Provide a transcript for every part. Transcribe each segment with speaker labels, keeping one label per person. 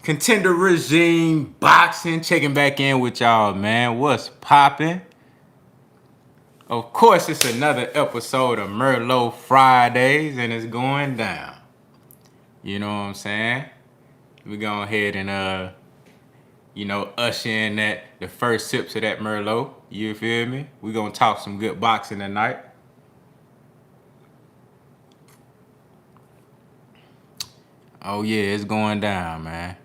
Speaker 1: Contender Regime Boxing, checking back in with y'all, man. What's poppin'? Of course, it's another episode of Merlot Fridays, and it's going down. You know what I'm saying? We go ahead and usher in the first sips of that Merlot. You feel me? We gonna talk some good boxing tonight. Oh yeah, it's going down, man.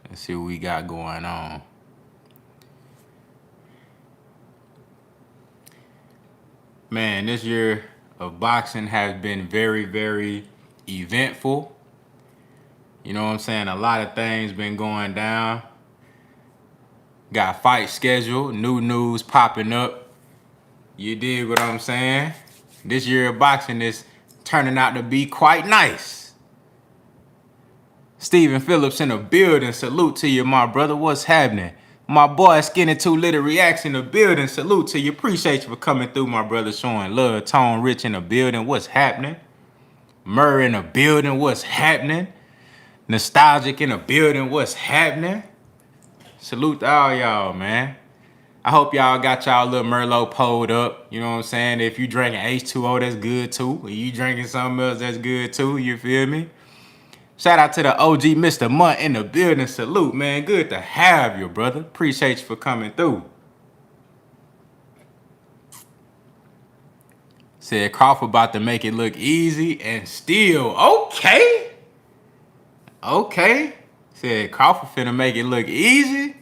Speaker 1: Let's see what we got going on. Man, this year of boxing has been very, very eventful. You know what I'm saying? A lot of things been going down. Got fight scheduled, new news popping up. You dig what I'm saying? This year of boxing is turning out to be quite nice. Stephen Phillips in the building. Salute to you, my brother. What's happening? My boy Skinny 2 Little Reacts in the building. Salute to you. Appreciate you for coming through, my brother. Showing love. Tone Rich in the building. What's happening? Murray in the building. What's happening? Nostalgic in the building. What's happening? Salute to all y'all, man. I hope y'all got y'all little Merlot pulled up. You know what I'm saying? If you drinking H2O, that's good too. If you drinking something else, that's good too. You feel me? Shout out to the OG Mr. Munt in the building. Salute, man. Good to have you, brother. Appreciate you for coming through. Said Crawford about to make it look easy and still. Okay. Okay. Said Crawford finna make it look easy.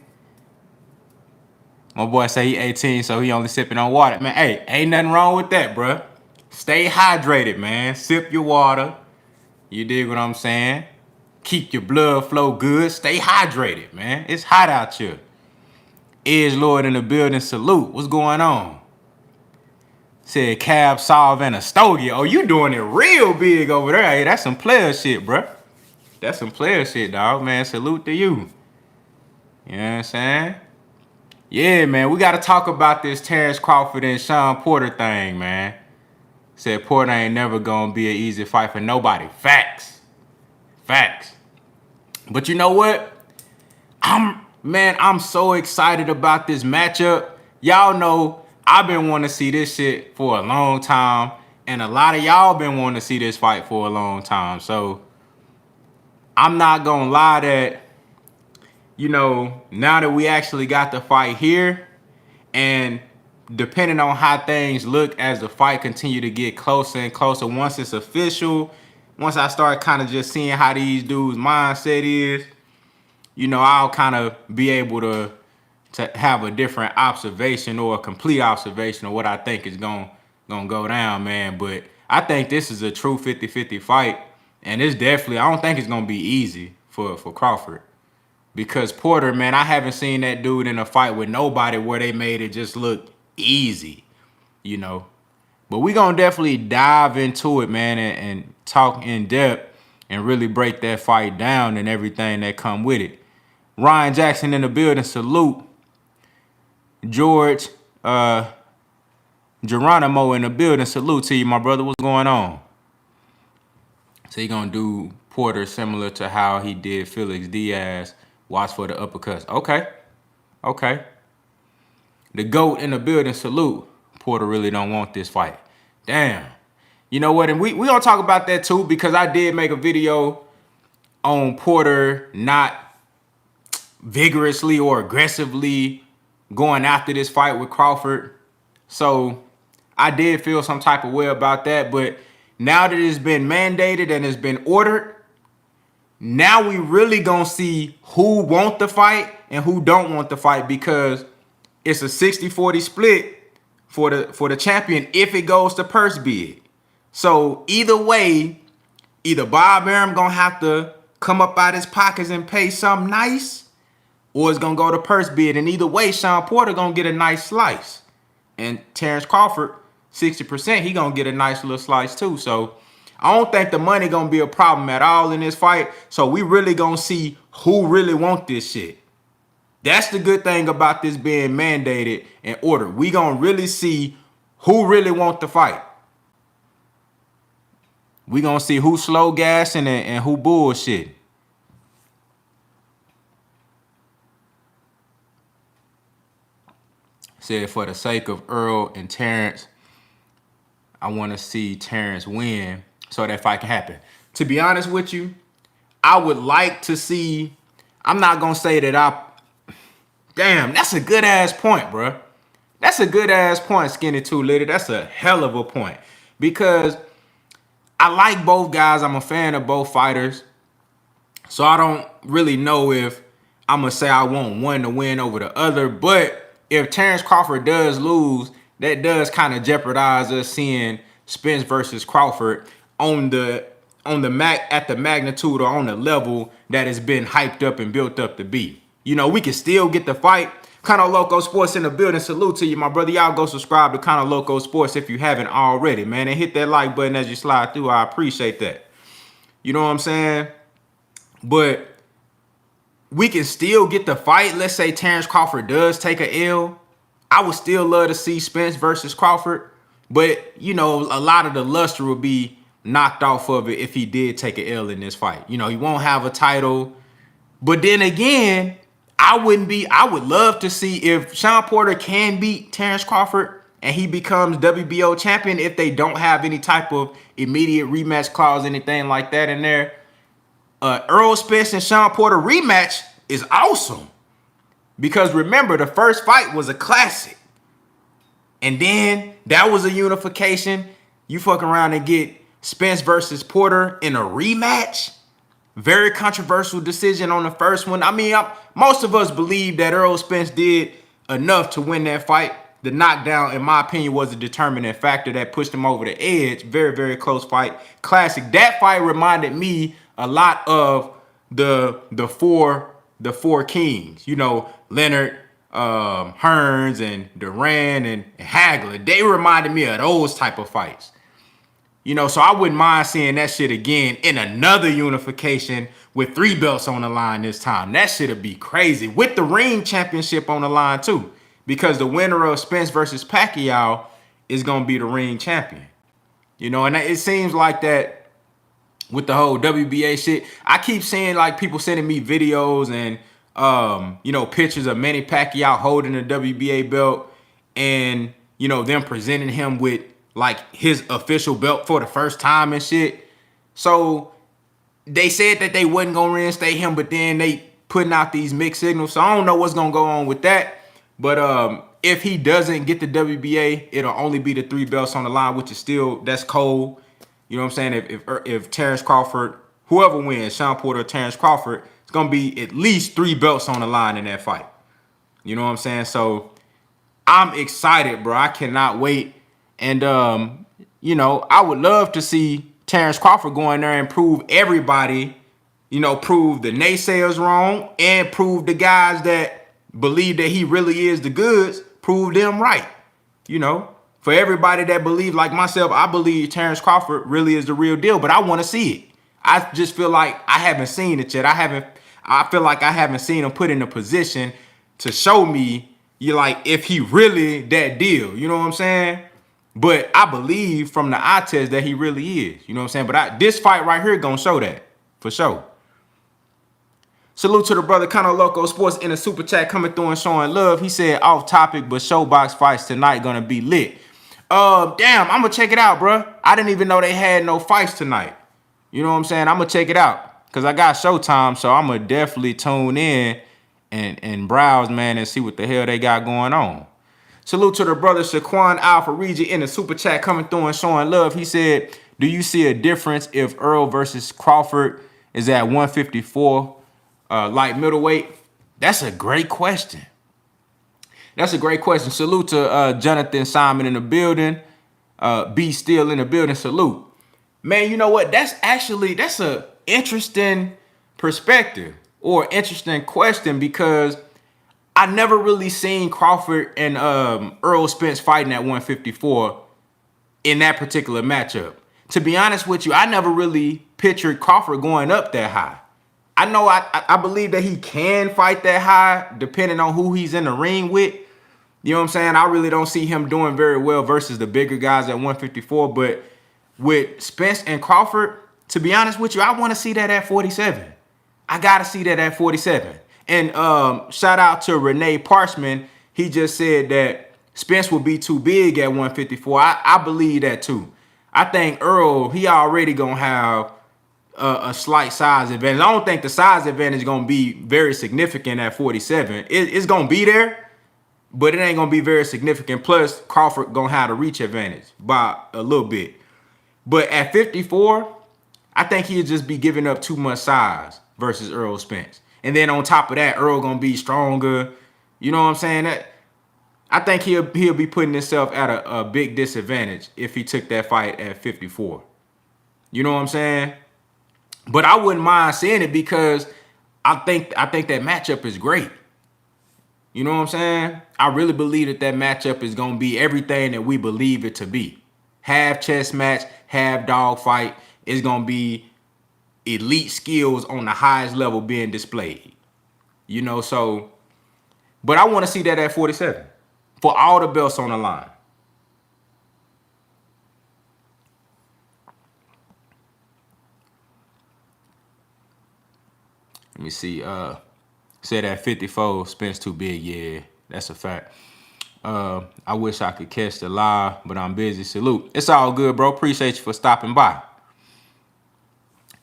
Speaker 1: My boy say he 18, so he only sipping on water. Man, hey, ain't nothing wrong with that, bruh. Stay hydrated, man. Sip your water. You dig what I'm saying? Keep your blood flow good. Stay hydrated, man. It's hot out here. Edge Lord in the building. Salute. What's going on? Said Cab, Solve, and Astoria. Oh, you doing it real big over there. Hey, that's some player shit, bruh. That's some player shit, dog, man. Salute to you. You know what I'm saying? Yeah, man, we got to talk about this Terence Crawford and Shawn Porter thing, man. Said Porter ain't never going to be an easy fight for nobody. Facts. Facts. But you know what? I'm so excited about this matchup. Y'all know I've been wanting to see this shit for a long time, and a lot of y'all been wanting to see this fight for a long time. So I'm not going to lie that, you know, now that we actually got the fight here, and depending on how things look as the fight continue to get closer and closer, once it's official, once I start kind of just seeing how these dudes' mindset is, you know, I'll kind of be able to have a different observation or a complete observation of what I think is gonna go down, man. But I think this is a true 50-50 fight, and it's definitely, I don't think it's gonna be easy for Crawford. Because Porter, man, I haven't seen that dude in a fight with nobody where they made it just look easy, you know. But we gonna definitely dive into it, man, and talk in depth and really break that fight down and everything that come with it. Ryan Jackson in the building, salute. George Geronimo in the building, salute to you, my brother. What's going on? So he gonna do Porter similar to how he did Felix Diaz. Watch for the uppercuts. Okay. Okay. The GOAT in the building, salute. Porter really don't want this fight. Damn. You know what? And we gonna talk about that too, because I did make a video on Porter not vigorously or aggressively going after this fight with Crawford. So I did feel some type of way about that. But now that it's been mandated and it's been ordered, now we really gonna see who want the fight and who don't want the fight, because it's a 60-40 split for the champion if it goes to purse bid. So either way, either Bob Arum gonna have to come up out his pockets and pay something nice, or it's gonna go to purse bid. And either way, Shawn Porter gonna get a nice slice. And Terence Crawford, 60%, he gonna get a nice little slice too. So I don't think the money gonna be a problem at all in this fight. So we really gonna see who really want this shit. That's the good thing about this being mandated and ordered. We gonna really see who really want the fight. We gonna see who slow gassing and who bullshit. Said for the sake of Earl and Terence, I want to see Terence win so that fight can happen. To be honest with you, I would like to see. I'm not gonna say that I. Damn, that's a good ass point, bro. That's a good ass point, Skinny Too Litty. That's a hell of a point because I like both guys. I'm a fan of both fighters, so I don't really know if I'm gonna say I want one to win over the other. But if Terence Crawford does lose, that does kind of jeopardize us seeing Spence versus Crawford on the at the magnitude or on the level that has been hyped up and built up to be. You know, we can still get the fight. Kind of Loco Sports in the building. Salute to you, my brother. Y'all go subscribe to Kind of Loco Sports if you haven't already, man. And hit that like button as you slide through. I appreciate that. You know what I'm saying? But we can still get the fight. Let's say Terence Crawford does take a L. I would still love to see Spence versus Crawford. But, you know, a lot of the luster will be knocked off of it if he did take a L in this fight. You know, he won't have a title. But then again, I would love to see if Shawn Porter can beat Terence Crawford and he becomes WBO champion if they don't have any type of immediate rematch clause, anything like that in there. Earl Spence and Shawn Porter rematch is awesome. Because remember, the first fight was a classic. And then that was a unification. You fuck around and get Spence versus Porter in a rematch. Very controversial decision on the first one. I mean, most of us believe that Earl Spence did enough to win that fight. The knockdown, in my opinion, was a determining factor that pushed him over the edge. Very, very close fight. Classic. That fight reminded me a lot of the four kings. You know, Leonard, Hearns, and Duran, and Hagler. They reminded me of those type of fights. You know, so I wouldn't mind seeing that shit again in another unification with 3 belts on the line this time. That shit'd be crazy. With the ring championship on the line too. Because the winner of Spence versus Pacquiao is going to be the ring champion. You know, and it seems like that with the whole WBA shit. I keep seeing like people sending me videos and, you know, pictures of Manny Pacquiao holding the WBA belt and, you know, them presenting him with like his official belt for the first time and shit. So they said that they wasn't gonna reinstate him, but then they putting out these mixed signals. So I don't know what's gonna go on with that. But if he doesn't get the WBA, it'll only be the 3 belts on the line, which is still, that's cold. You know what I'm saying? If Terence Crawford, whoever wins, Shawn Porter or Terence Crawford, it's gonna be at least 3 belts on the line in that fight. You know what I'm saying? So I'm excited, bro. I cannot wait. And, you know, I would love to see Terence Crawford go in there and prove everybody, you know, prove the naysayers wrong and prove the guys that believe that he really is the goods, prove them right. You know, for everybody that believe like myself, I believe Terence Crawford really is the real deal, but I want to see it. I just feel like I haven't seen it yet. I feel like I haven't seen him put in a position to show me, you like, if he really that deal. You know what I'm saying? But I believe from the eye test that he really is. You know what I'm saying? But this fight right here gonna show that. For sure. Salute to the brother Kind of Loco Sports in the super chat coming through and showing love. He said off topic, but showbox fights tonight gonna be lit. Damn, I'm gonna check it out, bro. I didn't even know they had no fights tonight. You know what I'm saying? I'm gonna check it out. Cause I got Showtime, so I'm gonna definitely tune in and browse, man, and see what the hell they got going on. Salute to the brother Shaquan Alpha Reggie in the super chat coming through and showing love. He said, do you see a difference if Earl versus Crawford is at 154 light middleweight? That's a great question. That's a great question. Salute to Jonathan Simon in the building. B Still in the building. Salute. Man, you know what? That's a interesting perspective or interesting question because I never really seen Crawford and Earl Spence fighting at 154 in that particular matchup. To be honest with you, I never really pictured Crawford going up that high. I know I believe that he can fight that high depending on who he's in the ring with. You know what I'm saying? I really don't see him doing very well versus the bigger guys at 154. But with Spence and Crawford, to be honest with you, I want to see that at 47. I got to see that at 47. And shout out to Renee Parchman. He just said that Spence will be too big at 154. I believe that too. I think Earl, he already gonna have a slight size advantage. I don't think the size advantage is gonna be very significant at 47. It's gonna be there, but it ain't gonna be very significant. Plus, Crawford gonna have the reach advantage by a little bit. But at 54, I think he'll just be giving up too much size versus Earl Spence. And then on top of that, Earl gonna be stronger. You know what I'm saying? That I think he'll be putting himself at a big disadvantage if he took that fight at 54. You know what I'm saying? But I wouldn't mind seeing it because I think that matchup is great. You know what I'm saying? I really believe that matchup is gonna be everything that we believe it to be. Half chess match, half dog fight. It's gonna be elite skills on the highest level being displayed. You know, so, but I want to see that at 47 for all the belts on the line. Let me see. Said at 54, Spence too big. Yeah, that's a fact. I wish I could catch the live, but I'm busy. Salute. It's all good, bro. Appreciate you for stopping by.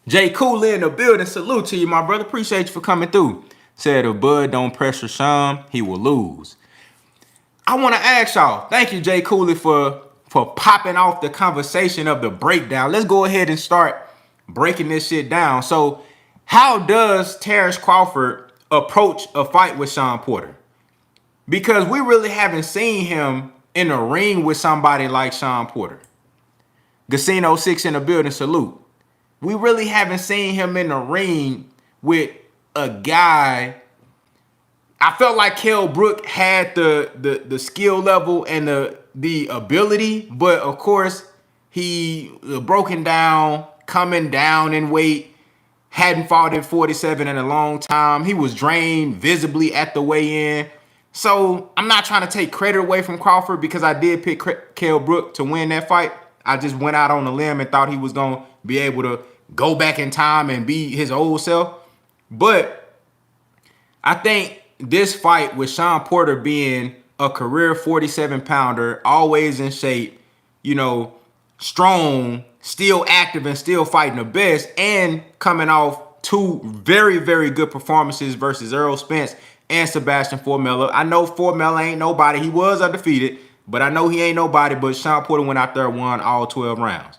Speaker 1: Jay Cooley in the building. Salute to you, my brother. Appreciate you for coming through. Said if Bud don't pressure Shawn, he will lose. I want to ask y'all. Thank you, Jay Cooley, for popping off the conversation of the breakdown. Let's go ahead and start breaking this shit down. So, how does Terence Crawford approach a fight with Shawn Porter? Because we really haven't seen him in a ring with somebody like Shawn Porter. Casino 6 in the building. Salute. We really haven't seen him in the ring with a guy. I felt like Kell Brook had the skill level and the ability, but of course he broken down, coming down in weight, hadn't fought at 47 in a long time. He was drained visibly at the weigh-in. So I'm not trying to take credit away from Crawford because I did pick Kell Brook to win that fight. I just went out on a limb and thought he was going to be able to go back in time and be his old self. But I think this fight with Shawn Porter being a career 47-pounder, always in shape, you know, strong, still active and still fighting the best, and coming off two very, very good performances versus Earl Spence and Sebastian Formella. I know Formella ain't nobody. He was undefeated, but I know he ain't nobody. But Shawn Porter went out there and won all 12 rounds.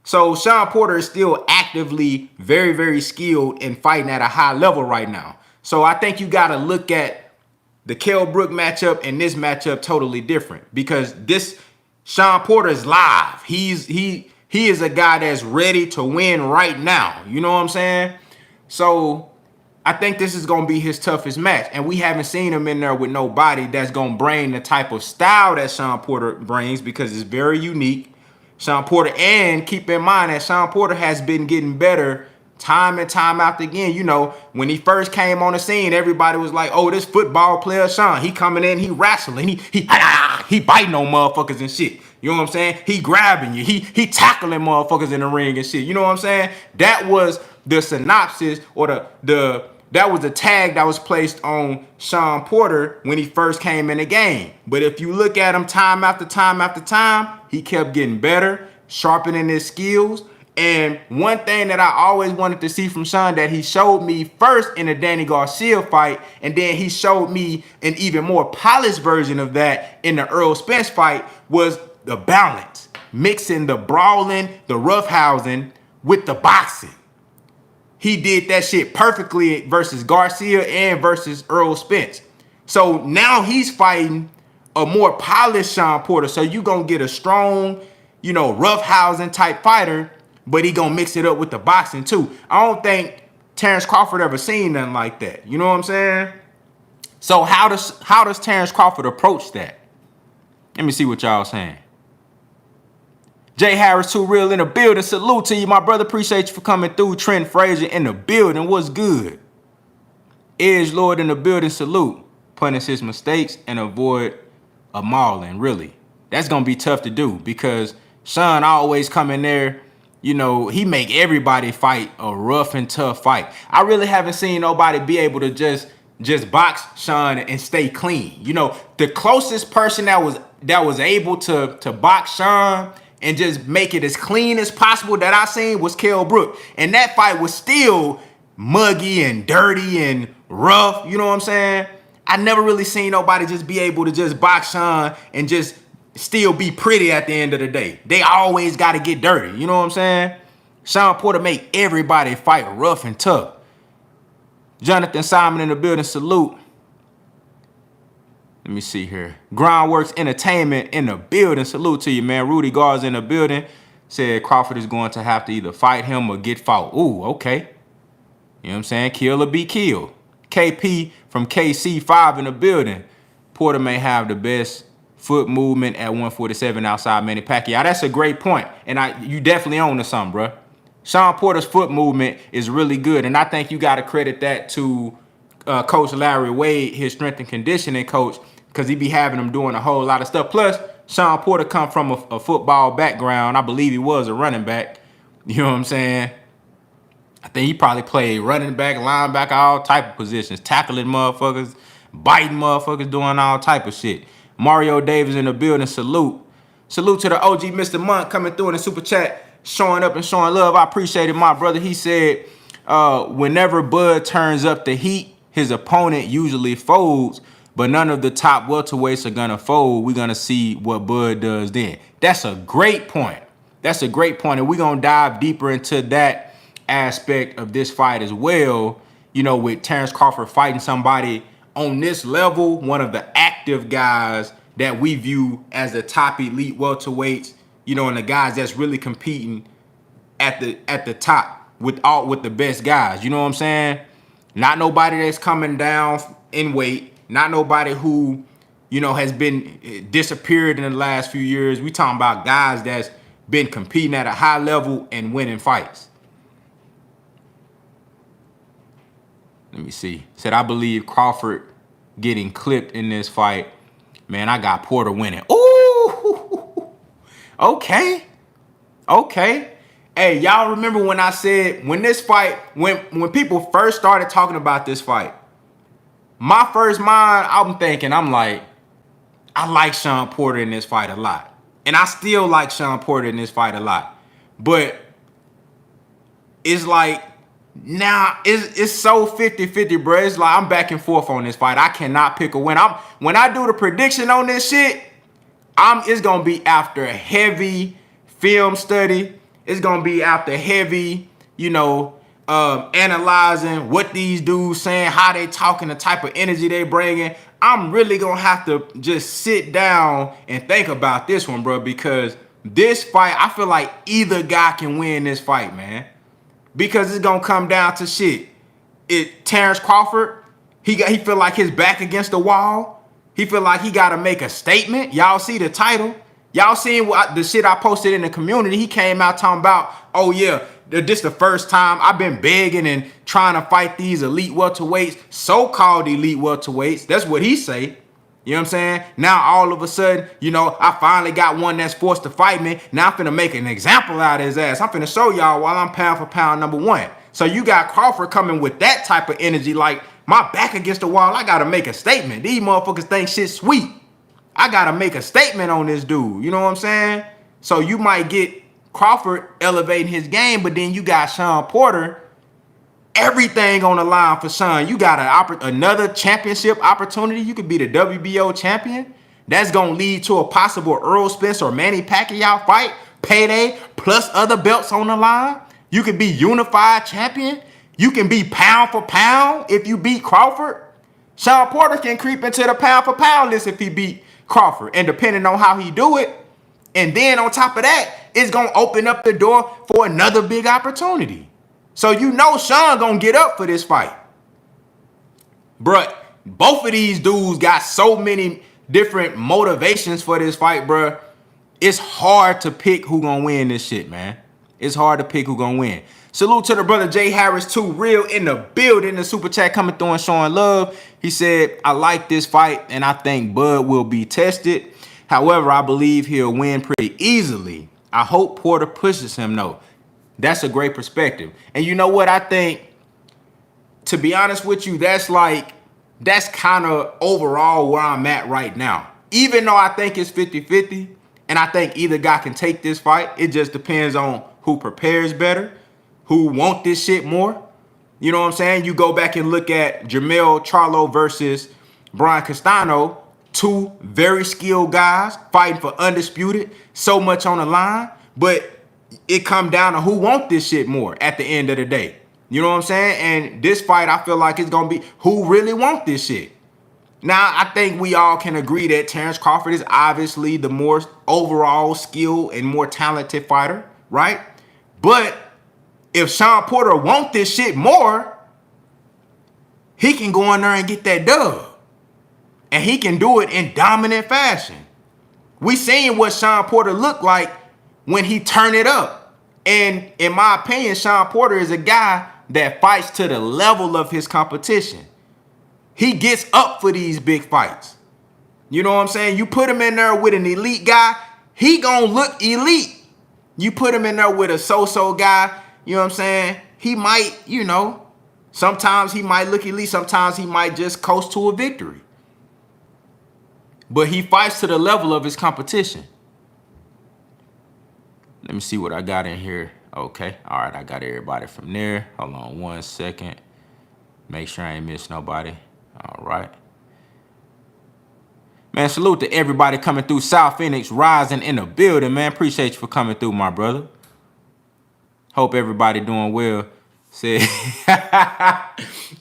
Speaker 1: So Shawn Porter is still actively very, very skilled and fighting at a high level right now. So I think you got to look at the Kell Brook matchup and this matchup totally different because this Shawn Porter is live. He is a guy that's ready to win right now. You know what I'm saying? So I think this is going to be his toughest match. And we haven't seen him in there with nobody that's going to bring the type of style that Shawn Porter brings because it's very unique. Shawn Porter, and keep in mind that Shawn Porter has been getting better time and time after again. You know, when he first came on the scene, everybody was like, oh, this football player Shawn, he coming in, he wrestling, he biting on motherfuckers and shit. You know what I'm saying? He grabbing you, he tackling motherfuckers in the ring and shit. You know what I'm saying? That was the synopsis or that was the tag that was placed on Shawn Porter when he first came in the game. But if you look at him time after time after time, he kept getting better, sharpening his skills. And one thing that I always wanted to see from Shawn that he showed me first in the Danny Garcia fight, and then he showed me an even more polished version of that in the Earl Spence fight, was the balance, mixing the brawling, the roughhousing with the boxing. He did that shit perfectly versus Garcia and versus Earl Spence. So now he's fighting a more polished Shawn Porter. So you're going to get a strong, you know, roughhousing type fighter, but he going to mix it up with the boxing too. I don't think Terence Crawford ever seen nothing like that. You know what I'm saying? So how does Terence Crawford approach that? Let me see what y'all saying. Jay Harris, Too Real in the building. Salute to you, my brother. Appreciate you for coming through. Trent Frazier in the building. What's good? Edge Lord in the building. Salute. Punish his mistakes and avoid a mauling. Really, that's gonna be tough to do because Shawn always come in there. You know, he make everybody fight a rough and tough fight. I really haven't seen nobody be able to just just box Shawn and stay clean. You know, the closest person that was able to box Shawn and just make it as clean as possible that I seen was Kell Brook. And that fight was still muggy and dirty and rough. You know what I'm saying? I never really seen nobody just be able to just box Shawn and just still be pretty at the end of the day. They always got to get dirty. You know what I'm saying? Shawn Porter make everybody fight rough and tough. Jonathan Simon in the building, salute. Let me see here. Groundworks Entertainment in the building, salute to you, man. Rudy Garza in the building, said Crawford is going to have to either fight him or get fought. Ooh, okay. You know what I'm saying? Kill or be killed. KP from KC5 in the building. Porter may have the best foot movement at 147 outside Manny Pacquiao. That's a great point. And you definitely own to something, bro. Shawn Porter's foot movement is really good. And I think you got to credit that to Coach Larry Wade, his strength and conditioning coach, because he be having him doing a whole lot of stuff. Plus, Shawn Porter come from a football background. I believe he was a running back. You know what I'm saying? I think he probably played running back, linebacker, all type of positions, tackling motherfuckers, biting motherfuckers, doing all type of shit. Mario Davis in the building, salute. Salute to the OG Mr. Monk coming through in the super chat, showing up and showing love. I appreciate it, my brother. He said, whenever Bud turns up the heat, his opponent usually folds, but none of the top welterweights are going to fold. We're going to see what Bud does then. That's a great point. That's a great point, and we're going to dive deeper into that aspect of this fight as well. You know, with Terence Crawford fighting somebody on this level, one of the active guys that we view as the top elite welterweights, you know, and the guys that's really competing at the top with the best guys. You know what I'm saying? Not nobody that's coming down in weight, not nobody who, you know, has been disappeared in the last few years. We talking about guys that's been competing at a high level and winning fights. Let me see. Said, I believe Crawford getting clipped in this fight. Man, I got Porter winning. Ooh. Okay. Okay. Hey, y'all remember when I said, when this fight, when people first started talking about this fight, my first mind, I'm like, I like Shawn Porter in this fight a lot. And I still like Shawn Porter in this fight a lot. But it's like, now it's so 50-50, bro. It's like I'm back and forth on this fight. I cannot pick a win. When I do the prediction on this shit, it's gonna be after a heavy film study. It's gonna be after heavy, you know, analyzing what these dudes saying, how they talking, the type of energy they bringing. I'm really gonna have to just sit down and think about this one, bro, because this fight, I feel like either guy can win this fight, man. Because it's gonna come down to shit. Terence Crawford, he feel like his back against the wall. He feel like he gotta make a statement. Y'all see the title. Y'all seen the shit I posted in the community. He came out talking about, oh yeah, this the first time I've been begging and trying to fight these elite welterweights, so-called elite welterweights. That's what he say. You know what I'm saying? Now all of a sudden, you know, I finally got one that's forced to fight me. Now I'm finna make an example out of his ass. I'm finna show y'all while I'm pound for pound #1. So you got Crawford coming with that type of energy, like my back against the wall. I gotta make a statement. These motherfuckers think shit sweet. I gotta make a statement on this dude. You know what I'm saying? So you might get Crawford elevating his game, but then you got Shawn Porter. Everything on the line for Shawn. You got another championship opportunity. You could be the WBO champion. That's going to lead to a possible Earl Spence or Manny Pacquiao fight. Payday plus other belts on the line. You could be unified champion. You can be pound for pound if you beat Crawford. Shawn Porter can creep into the pound for pound list if he beat Crawford. And depending on how he do it. And then on top of that, it's going to open up the door for another big opportunity. So you know Shawn gonna get up for this fight. Bruh, both of these dudes got so many different motivations for this fight, bruh. It's hard to pick who gonna win this shit, man. It's hard to pick who gonna win. Salute to the brother Jay Harris, too real in the building. The super chat coming through and showing love. He said, I like this fight and I think Bud will be tested. However, I believe he'll win pretty easily. I hope Porter pushes him though. That's a great perspective. And you know what? I think, to be honest with you, that's like that's kind of overall where I'm at right now. Even though I think it's 50-50, and I think either guy can take this fight, it just depends on who prepares better, who want this shit more. You know what I'm saying? You go back and look at Jermell Charlo versus Brian Castano, two very skilled guys fighting for undisputed, so much on the line, but it come down to who want this shit more at the end of the day. You know what I'm saying? And this fight, I feel like it's going to be who really want this shit. Now, I think we all can agree that Terence Crawford is obviously the more overall skilled and more talented fighter, right? But if Shawn Porter want this shit more, he can go in there and get that dub. And he can do it in dominant fashion. We seen what Shawn Porter looked like when he turned it up. And in my opinion, Shawn Porter is a guy that fights to the level of his competition. He gets up for these big fights. You know what I'm saying? You put him in there with an elite guy, he gonna look elite. You put him in there with a so-so guy, you know what I'm saying? He might, you know, sometimes he might look elite, sometimes he might just coast to a victory. But he fights to the level of his competition. Let me see what I got in here. Okay. All right. I got everybody from there. Hold on 1 second. Make sure I ain't miss nobody. All right. Man, salute to everybody coming through. South Phoenix rising in the building, man. Appreciate you for coming through, my brother. Hope everybody doing well. Say,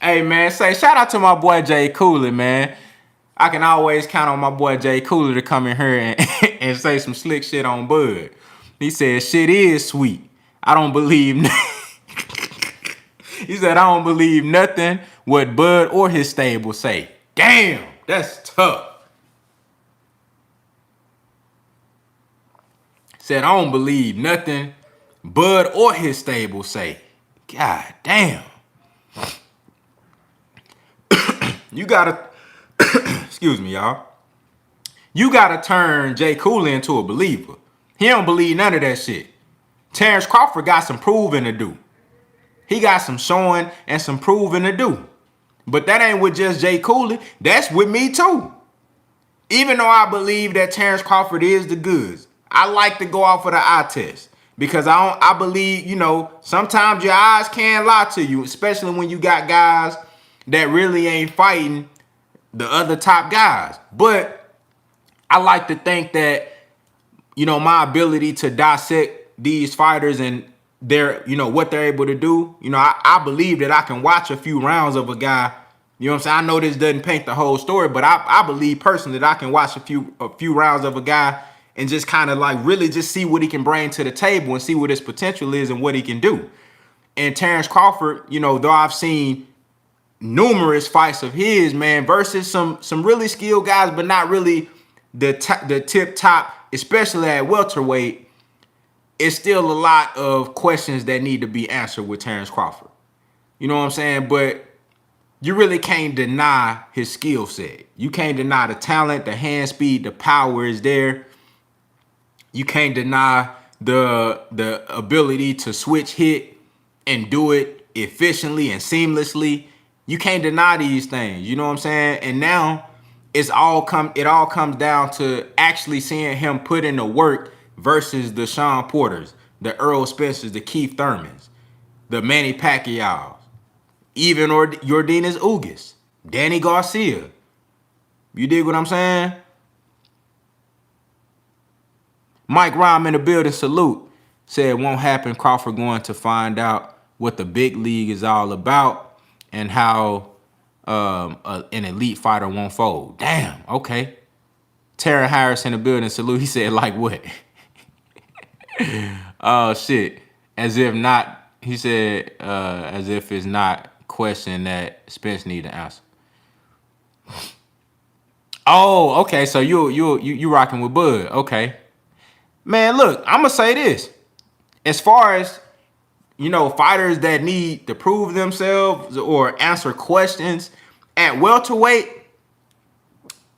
Speaker 1: hey, man, say shout out to my boy Jay Cooler, man. I can always count on my boy Jay Cooler to come in here and say some slick shit on Bud. He said, shit is sweet. I don't believe He said, I don't believe nothing what Bud or his stable say. Damn, that's tough. Said, I don't believe nothing Bud or his stable say. God damn. You gotta, excuse me, y'all. You gotta turn Jay Cooley into a believer. He don't believe none of that shit. Terence Crawford got some proving to do. He got some showing and some proving to do. But that ain't with just Jay Cooley. That's with me too. Even though I believe that Terence Crawford is the goods, I like to go off of the eye test. Because I believe, you know, sometimes your eyes can lie to you, especially when you got guys that really ain't fighting the other top guys. But I like to think that, you know, my ability to dissect these fighters and their, you know, what they're able to do, you know, I believe that I can watch a few rounds of a guy. You know what I'm saying? I know this doesn't paint the whole story, but I believe personally that I can watch a few rounds of a guy and just kind of like really just see what he can bring to the table and see what his potential is and what he can do. And Terence Crawford, you know, though I've seen numerous fights of his, man, versus some really skilled guys, but not really the tip top, especially at welterweight, it's still a lot of questions that need to be answered with Terence Crawford. You know what I'm saying? But you really can't deny his skill set. You can't deny the talent, the hand speed, the power is there. You can't deny the ability to switch hit and do it efficiently and seamlessly. You can't deny these things. You know what I'm saying? And now it all comes down to actually seeing him put in the work versus the Shawn Porters, the Earl Spencers, the Keith Thurmans, the Manny Pacquiao's, even Yordenis Ugas, Danny Garcia. You dig what I'm saying? Mike Rhyme in the building, salute. Said it won't happen. Crawford going to find out what the big league is all about and how an elite fighter won't fold. Damn, okay. Terry Harris in the building, salute. He said, like what? Oh, shit. As if not, he said, as if it's not question that Spence need to answer. Oh, okay. So you rocking with Bud. Okay. Man, look, I'm going to say this. As far as, you know, fighters that need to prove themselves or answer questions at welterweight,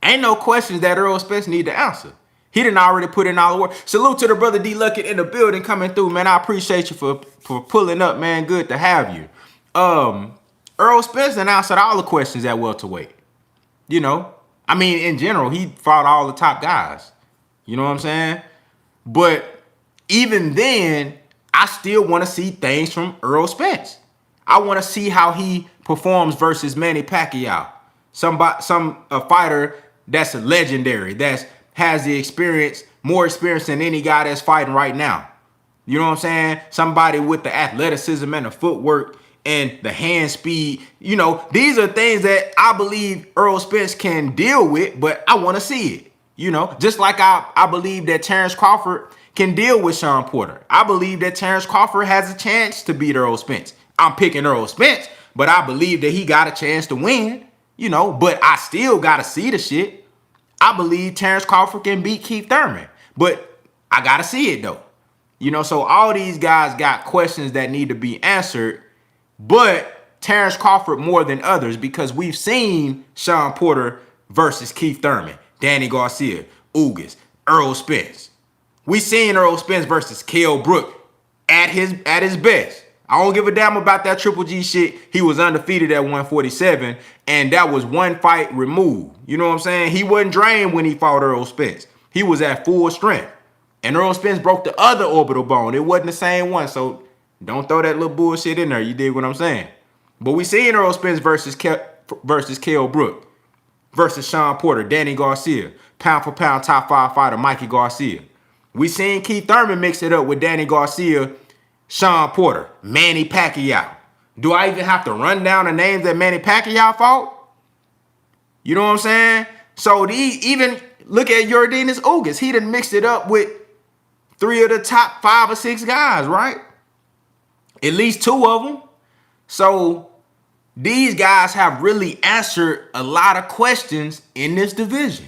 Speaker 1: ain't no questions that Earl Spence need to answer. He done already put in all the work. Salute to the brother D Luckett in the building coming through, man. I appreciate you for pulling up, man. Good to have you. Earl Spence done answered all the questions at welterweight. You know, I mean, in general, he fought all the top guys. You know what I'm saying? But even then, I still want to see things from Earl Spence. I want to see how he performs versus Manny Pacquiao. A fighter that's a legendary, that has the experience, more experience than any guy that's fighting right now. You know what I'm saying? Somebody with the athleticism and the footwork and the hand speed. You know, these are things that I believe Earl Spence can deal with, but I want to see it. You know, just like I believe that Terence Crawford can deal with Shawn Porter. I believe that Terence Crawford has a chance to beat Earl Spence. I'm picking Earl Spence, but I believe that he got a chance to win. You know, but I still got to see the shit. I believe Terence Crawford can beat Keith Thurman, but I got to see it though. You know, so all these guys got questions that need to be answered, but Terence Crawford more than others because we've seen Shawn Porter versus Keith Thurman, Danny Garcia, Ugas, Earl Spence. We seen Earl Spence versus Kell Brook at his best. I don't give a damn about that Triple G shit. He was undefeated at 147, and that was one fight removed. You know what I'm saying? He wasn't drained when he fought Earl Spence. He was at full strength. And Earl Spence broke the other orbital bone. It wasn't the same one, so don't throw that little bullshit in there. You dig what I'm saying? But we seen Earl Spence versus Kell Brook, versus Shawn Porter, Danny Garcia, pound for pound top 5 fighter Mikey Garcia. We seen Keith Thurman mix it up with Danny Garcia, Shawn Porter, Manny Pacquiao. Do I even have to run down the names that Manny Pacquiao fought? You know what I'm saying? So even look at Yordenis Ugas. He done mixed it up with 3 of the top 5 or 6 guys, right? At least 2 of them. So these guys have really answered a lot of questions in this division.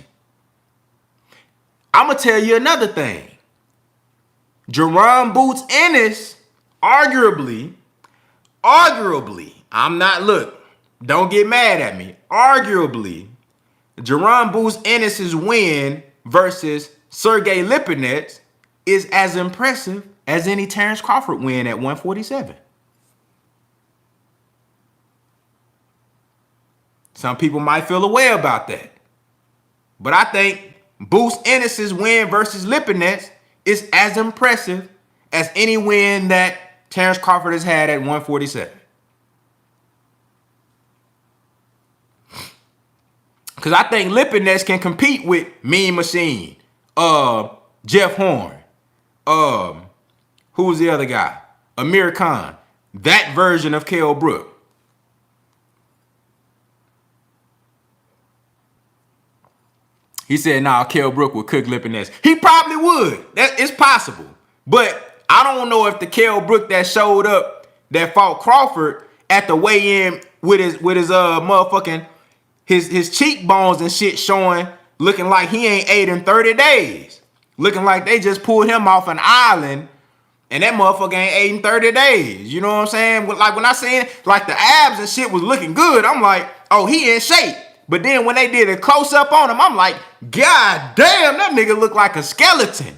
Speaker 1: I'm going to tell you another thing. Jerome Boots Ennis, arguably, don't get mad at me. Arguably, Jerome Boots Ennis' win versus Sergey Lipinets is as impressive as any Terence Crawford win at 147. Some people might feel a way about that. But I think Boots Ennis' win versus Lipinets is as impressive as any win that Terence Crawford has had at 147. Because I think Lipinets can compete with Mean Machine, Jeff Horn, who's the other guy? Amir Khan. That version of Kell Brook. He said, nah, Kell Brook would cook Lipinets. He probably would. It's possible. But I don't know if the Kell Brook that showed up that fought Crawford at the weigh-in with his motherfucking his cheekbones and shit showing, looking like he ain't ate in 30 days. Looking like they just pulled him off an island and that motherfucker ain't ate in 30 days. You know what I'm saying? Like when I seen like the abs and shit was looking good, I'm like, oh, he in shape. But then when they did a close-up on him, I'm like, God damn, that nigga look like a skeleton.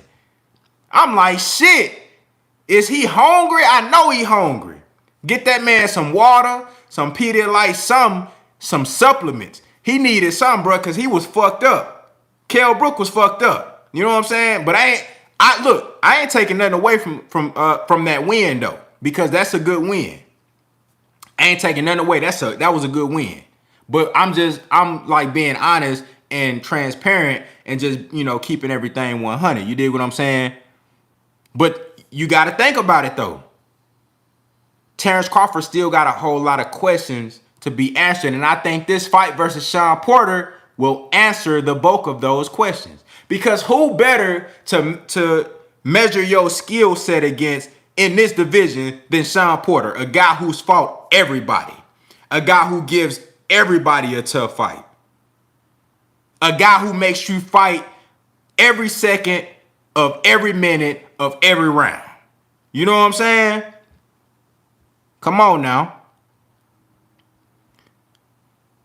Speaker 1: I'm like, shit, is he hungry? I know he hungry. Get that man some water, some Pedialyte, some supplements. He needed something, bro, because he was fucked up. Kell Brook was fucked up. You know what I'm saying? But I ain't taking nothing away from that win, though, because that's a good win. I ain't taking nothing away. That was a good win. But I'm like being honest and transparent and just, you know, keeping everything 100. You dig what I'm saying? But you got to think about it, though. Terence Crawford still got a whole lot of questions to be answered. And I think this fight versus Shawn Porter will answer the bulk of those questions. Because who better to measure your skill set against in this division than Shawn Porter, a guy who's fought everybody, a guy who gives everybody a tough fight, a guy who makes you fight every second of every minute of every round. You know what I'm saying? Come on now.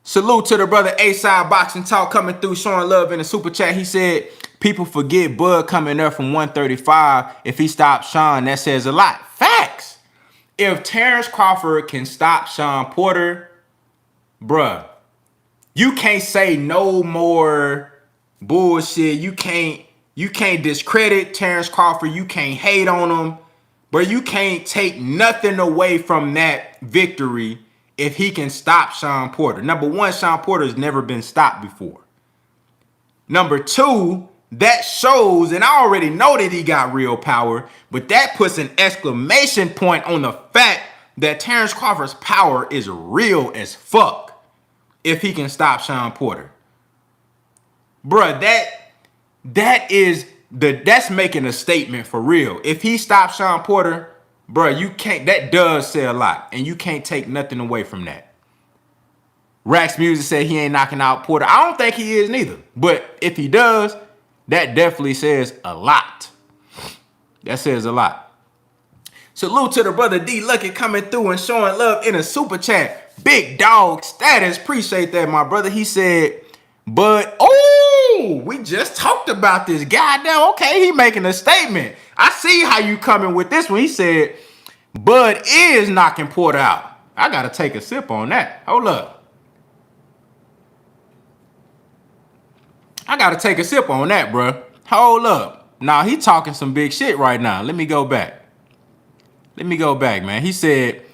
Speaker 1: Salute to the brother A-Side Boxing Talk coming through, showing love in the super chat. He said, people forget Bud coming up from 135. If he stops Shawn, that says a lot. Facts. If Terence Crawford can stop Shawn Porter, bruh, You can't say no more bullshit. You can't discredit Terence Crawford. You can't hate on him. But you can't take nothing away from that victory if he can stop Shawn Porter. Number one, Shawn Porter has never been stopped before. Number two, that shows, and I already know that he got real power, but that puts an exclamation point on the fact that Terence Crawford's power is real as fuck if he can stop Shawn Porter. Bruh, that's making a statement for real. If he stops Shawn Porter, bruh, you can't, that does say a lot, and you can't take nothing away from that. Rax Music said he ain't knocking out Porter. I don't think he is neither. But if he does, that definitely says a lot. That says a lot. Salute to the brother D Lucky coming through and showing love in a super chat. Big dog status. Appreciate that, my brother. He said, but, oh, we just talked about this. Goddamn, okay, he making a statement. I see how you coming with this one. He said, Bud is knocking Porter out. I got to take a sip on that. Hold up. I gotta take a sip on that, bro. Hold up. Nah, he talking some big shit right now. Let me go back. Man. He said,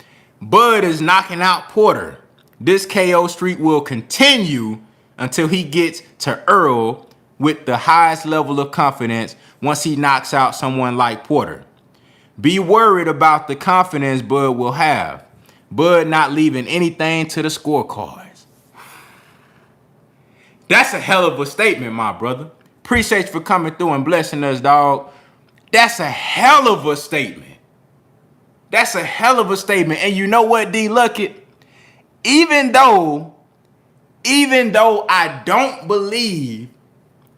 Speaker 1: Bud is knocking out Porter. This KO streak will continue until he gets to Earl with the highest level of confidence once he knocks out someone like Porter. Be worried about the confidence Bud will have. Bud not leaving anything to the scorecards. That's a hell of a statement, my brother. Appreciate you for coming through and blessing us, dog. That's a hell of a statement. And you know what, D Lucky? Even though I don't believe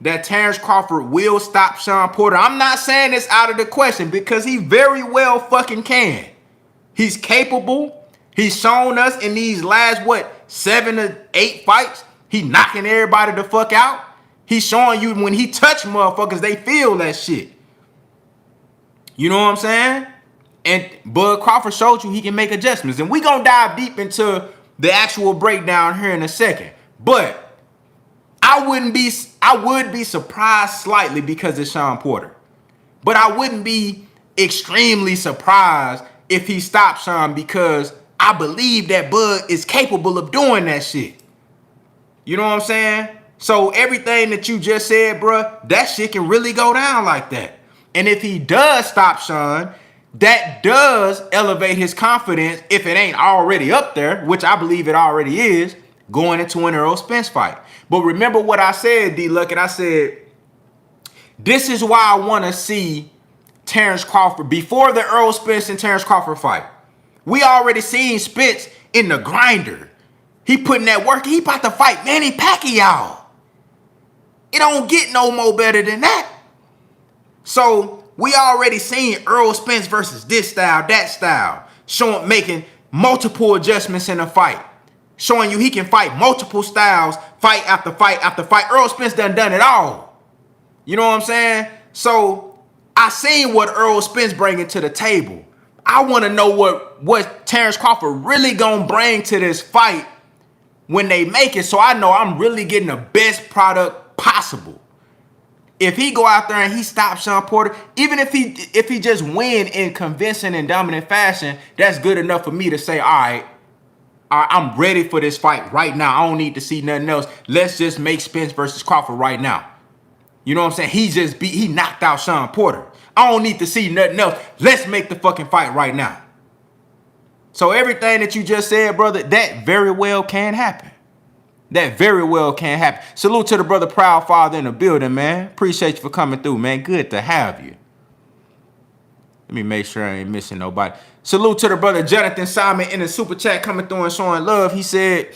Speaker 1: that Terence Crawford will stop Shawn Porter, I'm not saying it's out of the question because he very well fucking can. He's capable. He's shown us in these last, 7 to 8 fights, he knocking everybody the fuck out. He's showing you when he touch motherfuckers, they feel that shit. You know what I'm saying? And Bud Crawford showed you he can make adjustments. And we gonna dive deep into the actual breakdown here in a second. But I would be surprised slightly because it's Shawn Porter. But I wouldn't be extremely surprised if he stopped Shawn because I believe that Bud is capable of doing that shit. You know what I'm saying? So everything that you just said, bruh, that shit can really go down like that. And if he does stop Shawn, that does elevate his confidence if it ain't already up there, which I believe it already is, going into an Errol Spence fight. But remember what I said, D-Luck, and I said, this is why I want to see Terence Crawford before the Errol Spence and Terence Crawford fight. We already seen Spence in the grinder. He putting that work. He about to fight Manny Pacquiao. It don't get no more better than that. So we already seen Errol Spence versus this style, that style, showing making multiple adjustments in a fight, showing you he can fight multiple styles, fight after fight after fight. Errol Spence done it all. You know what I'm saying? So I seen what Errol Spence bringing to the table. I want to know what Terence Crawford really gonna bring to this fight when they make it, so I know I'm really getting the best product possible. If he go out there and he stops Shawn Porter, even if he just win in convincing and dominant fashion, that's good enough for me to say, all right, I'm ready for this fight right now. I don't need to see nothing else. Let's just make Spence versus Crawford right now. You know what I'm saying? He knocked out Shawn Porter. I don't need to see nothing else. Let's make the fucking fight right now. So everything that you just said, brother, that very well can happen. Salute to the brother Proud Father in the building, man. Appreciate you for coming through, man. Good to have you. Let me make sure I ain't missing nobody. Salute to the brother Jonathan Simon in the super chat coming through and showing love. He said,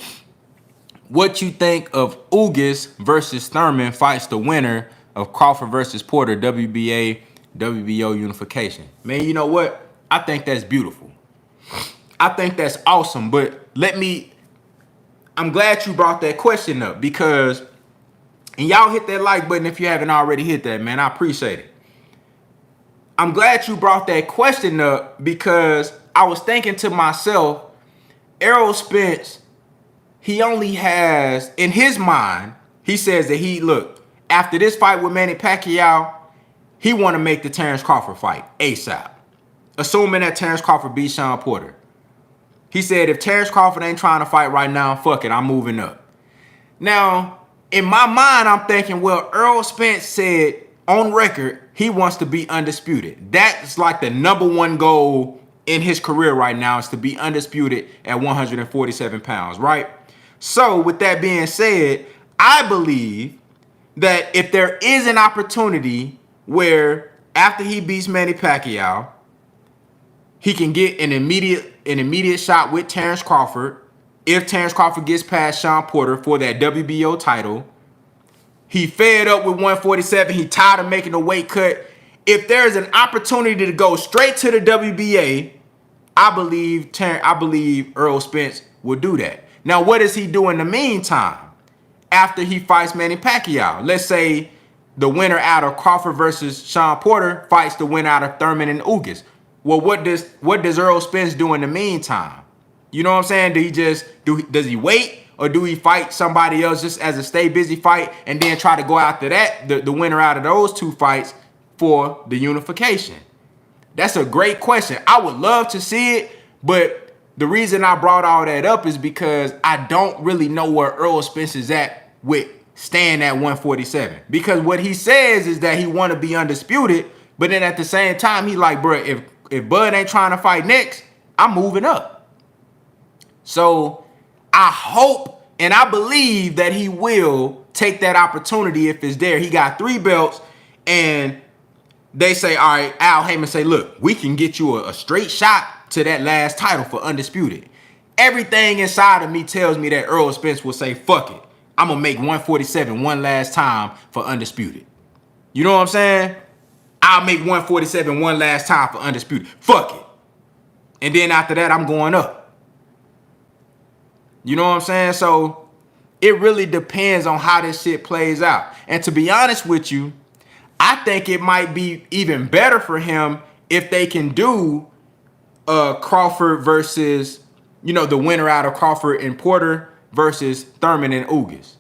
Speaker 1: what you think of Ugas versus Thurman fights the winner of Crawford versus Porter, WBA, WBO unification? Man, you know what? I think that's beautiful. I think that's awesome, but I'm glad you brought that question up because, and y'all hit that like button if you haven't already hit that, man. I appreciate it. I'm glad you brought that question up because I was thinking to myself, Errol Spence he only has, in his mind, he says that after this fight with Manny Pacquiao, he want to make the Terence Crawford fight ASAP. Assuming that Terence Crawford beats Shawn Porter. He said, if Terence Crawford ain't trying to fight right now, fuck it, I'm moving up. Now, in my mind, I'm thinking, well, Errol Spence said on record, he wants to be undisputed. That's like the #1 goal in his career right now, is to be undisputed at 147 pounds, right? So with that being said, I believe that if there is an opportunity where after he beats Manny Pacquiao, he can get an immediate shot with Terence Crawford. If Terence Crawford gets past Shawn Porter for that WBO title, he fed up with 147. He tired of making the weight cut. If there's an opportunity to go straight to the WBA, I believe Errol Spence will do that. Now, what does he do in the meantime after he fights Manny Pacquiao? Let's say the winner out of Crawford versus Shawn Porter fights the winner out of Thurman and Ugas. Well, what does Errol Spence do in the meantime? You know what I'm saying? Does he wait, or do he fight somebody else just as a stay busy fight and then try to go after that, the winner out of those two fights for the unification? That's a great question. I would love to see it, but the reason I brought all that up is because I don't really know where Errol Spence is at with staying at 147. Because what he says is that he want to be undisputed, but then at the same time, he like, bro, if Bud ain't trying to fight next, I'm moving up. So I hope and I believe that he will take that opportunity if it's there. He got 3 belts, and they say, all right, Al Heyman say, look, we can get you a straight shot to that last title for undisputed. Everything inside of me tells me that Errol Spence will say, fuck it, I'm going to make 147 one last time for undisputed. You know what I'm saying? I'll make 147 one last time for undisputed. Fuck it. And then after that, I'm going up. You know what I'm saying? So it really depends on how this shit plays out. And to be honest with you, I think it might be even better for him if they can do Crawford versus, the winner out of Crawford and Porter versus Thurman and Ugas.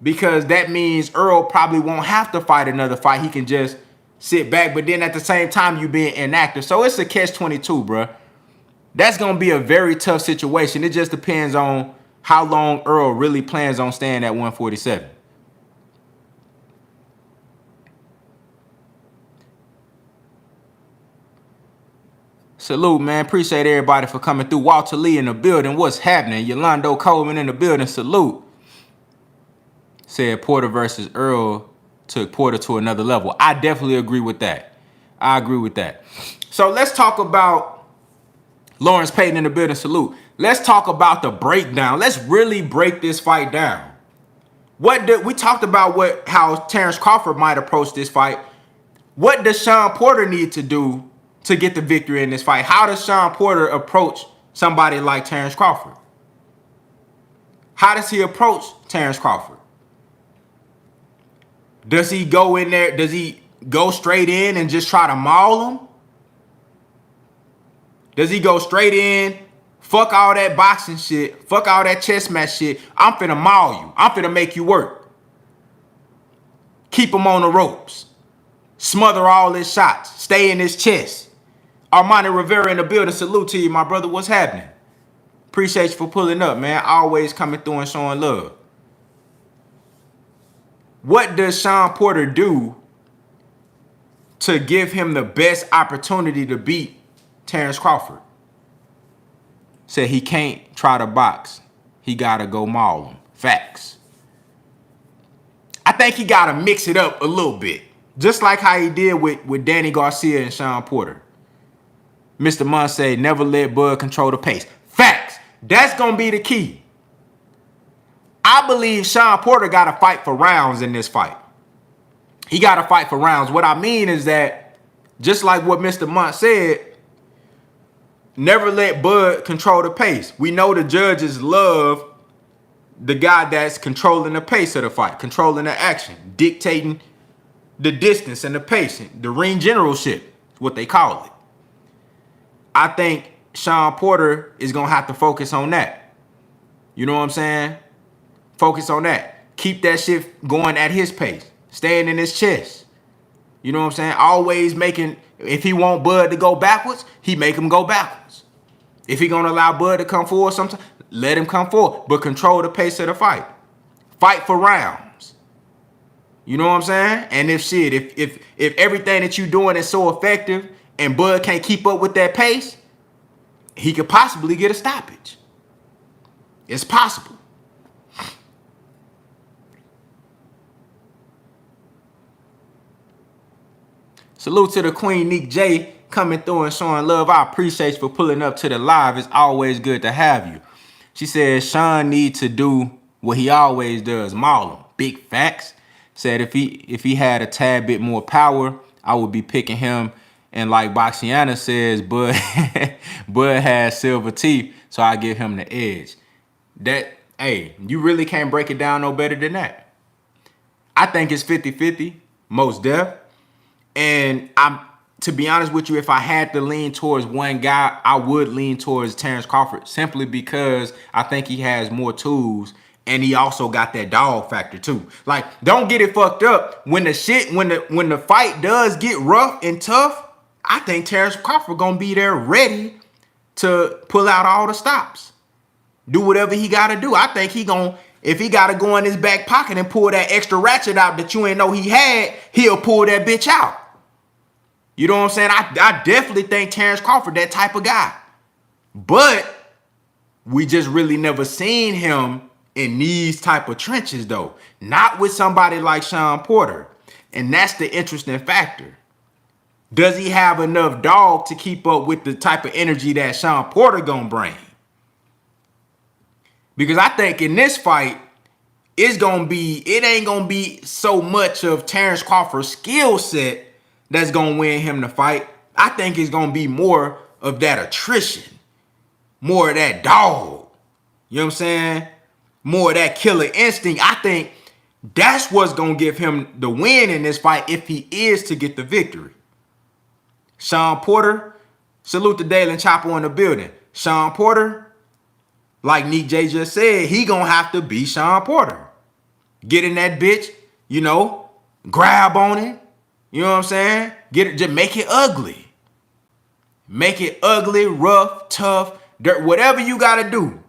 Speaker 1: Because that means Earl probably won't have to fight another fight. He can just sit back, but then at the same time, you being inactive. So it's a catch-22, bro. That's going to be a very tough situation. It just depends on how long Earl really plans on staying at 147. Salute, man. Appreciate everybody for coming through. Walter Lee in the building. What's happening? Yolando Coleman in the building. Salute. Said Porter versus Earl took Porter to another level. I definitely agree with that. I agree with that. So let's talk about Lawrence Payton in the building. Salute. Let's talk about the breakdown. Let's really break this fight down. We talked about how Terence Crawford might approach this fight. What does Shawn Porter need to do to get the victory in this fight? How does Shawn Porter approach somebody like Terence Crawford? How does he approach Terence Crawford? Does he go in there? Does he go straight in and just try to maul him? Does he go straight in? Fuck all that boxing shit. Fuck all that chess match shit. I'm finna maul you. I'm finna make you work. Keep him on the ropes. Smother all his shots. Stay in his chest. Armani Rivera in the building. Salute to you, my brother. What's happening? Appreciate you for pulling up, man. Always coming through and showing love. What does Shawn Porter do to give him the best opportunity to beat Terence Crawford? Said he can't try to box. He got to go maul him. Facts. I think he got to mix it up a little bit. Just like how he did with Danny Garcia and Shawn Porter. Mr. Munn said, never let Bud control the pace. Facts. That's going to be the key. I believe Shawn Porter got to fight for rounds in this fight. He got to fight for rounds. What I mean is that, just like what Mr. Munn said, never let Bud control the pace. We know the judges love the guy that's controlling the pace of the fight, controlling the action, dictating the distance and the pace, the ring generalship is what they call it. I think Shawn Porter is going to have to focus on that. You know what I'm saying? Focus on that. Keep that shit going at his pace. Staying in his chest. You know what I'm saying? Always making, if he want Bud to go backwards, he make him go backwards. If he gonna allow Bud to come forward sometimes, let him come forward. But control the pace of the fight. Fight for rounds. You know what I'm saying? And if everything that you doing is so effective and Bud can't keep up with that pace, he could possibly get a stoppage. It's possible. Salute to the Queen Nick J coming through and showing love. I appreciate you for pulling up to the live. It's always good to have you. She says Shawn need to do what he always does, maul him. Big facts. Said if he had a tad bit more power, I would be picking him. And like Boxiana says, Bud has silver teeth, so I give him the edge. That, hey, you really can't break it down no better than that. I think it's 50-50, most def. And to be honest with you, if I had to lean towards one guy, I would lean towards Terence Crawford, simply because I think he has more tools and he also got that dog factor too. Like, don't get it fucked up. When the fight does get rough and tough, I think Terence Crawford gonna be there ready to pull out all the stops. Do whatever he gotta do. I think if he gotta go in his back pocket and pull that extra ratchet out that you ain't know he had, he'll pull that bitch out. You know what I'm saying? I definitely think Terence Crawford that type of guy. But we just really never seen him in these type of trenches though. Not with somebody like Shawn Porter. And that's the interesting factor. Does he have enough dog to keep up with the type of energy that Shawn Porter gonna bring? Because I think in this fight, it ain't gonna be so much of Terence Crawford's skill set that's gonna win him the fight. I think it's gonna be more of that attrition, more of that dog. You know what I'm saying? More of that killer instinct. I think that's what's gonna give him the win in this fight if he is to get the victory. Shawn Porter, salute to Dalen Chopper in the building. Shawn Porter, like Nick J just said, he gonna have to be Shawn Porter. Get in that bitch, you know, grab on it. You know what I'm saying? Just make it ugly. Make it ugly, rough, tough, dirt, whatever you gotta do.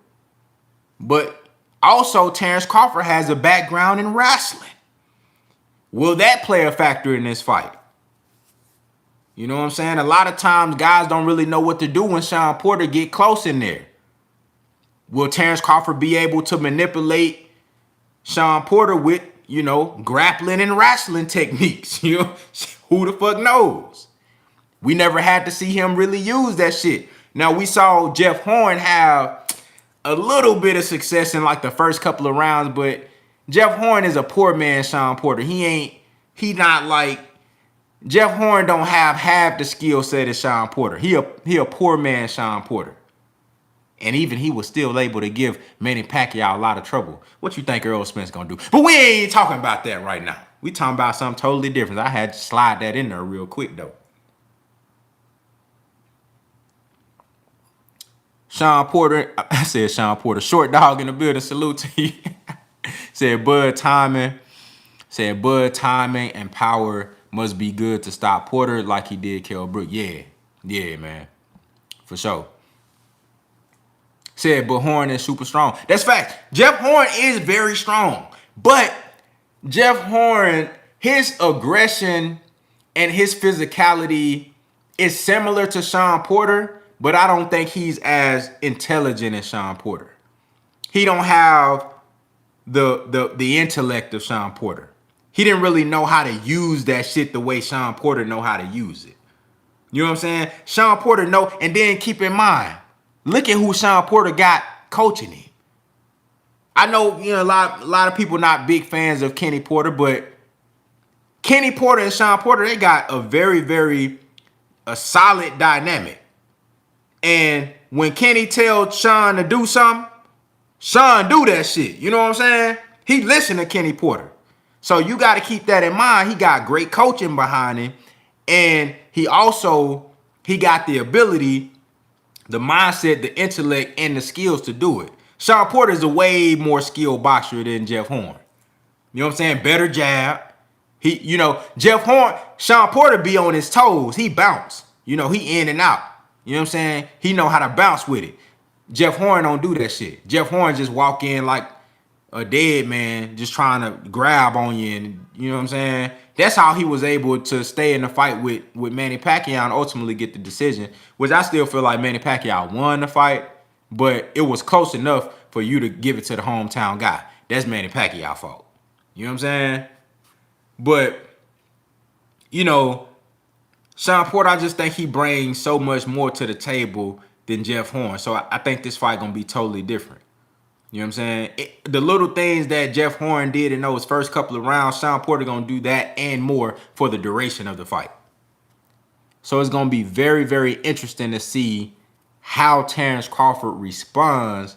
Speaker 1: But also, Terence Crawford has a background in wrestling. Will that play a factor in this fight? You know what I'm saying? A lot of times, guys don't really know what to do when Shawn Porter get close in there. Will Terence Crawford be able to manipulate Shawn Porter with, you know, grappling and wrestling techniques? You know, who the fuck knows? We never had to see him really use that shit. Now, we saw Jeff Horn have a little bit of success in like the first couple of rounds, but Jeff Horn is a poor man Shawn Porter. Jeff Horn don't have half the skill set as Shawn Porter. He a poor man Shawn Porter. And even he was still able to give Manny Pacquiao a lot of trouble. What you think Earl Spence gonna do? But we ain't talking about that right now. We talking about something totally different. I had to slide that in there real quick though. Shawn Porter, I said Shawn Porter, short dog in the building, salute to you. Said Bud timing and power must be good to stop Porter like he did Kell Brook. Yeah, man, for sure. Said, but Horn is super strong. That's fact. Jeff Horn is very strong. But Jeff Horn, his aggression and his physicality is similar to Shawn Porter, but I don't think he's as intelligent as Shawn Porter. He don't have the intellect of Shawn Porter. He didn't really know how to use that shit the way Shawn Porter know how to use it. You know what I'm saying? Shawn Porter know, and then keep in mind, look at who Shawn Porter got coaching him. I know, you know, a lot of people not big fans of Kenny Porter, but Kenny Porter and Shawn Porter, they got a very, very solid dynamic. And when Kenny tells Shawn to do something, Shawn do that shit. You know what I'm saying? He listened to Kenny Porter. So you got to keep that in mind. He got great coaching behind him. And he got the ability, the mindset, the intellect, and the skills to do it. Shawn Porter is a way more skilled boxer than Jeff Horn. You know what I'm saying? Better jab. Jeff Horn, Shawn Porter be on his toes. He bounce. He in and out. You know what I'm saying? He know how to bounce with it. Jeff Horn don't do that shit. Jeff Horn just walk in like a dead man, just trying to grab on you. And you know what I'm saying? That's how he was able to stay in the fight with Manny Pacquiao and ultimately get the decision, which I still feel like Manny Pacquiao won the fight, but it was close enough for you to give it to the hometown guy. That's Manny Pacquiao's fault. You know what I'm saying? But, Shawn Porter, I just think he brings so much more to the table than Jeff Horn. So I think this fight going to be totally different. You know what I'm saying? The little things that Jeff Horn did in those first couple of rounds, Shawn Porter going to do that and more for the duration of the fight. So it's going to be very, very interesting to see how Terence Crawford responds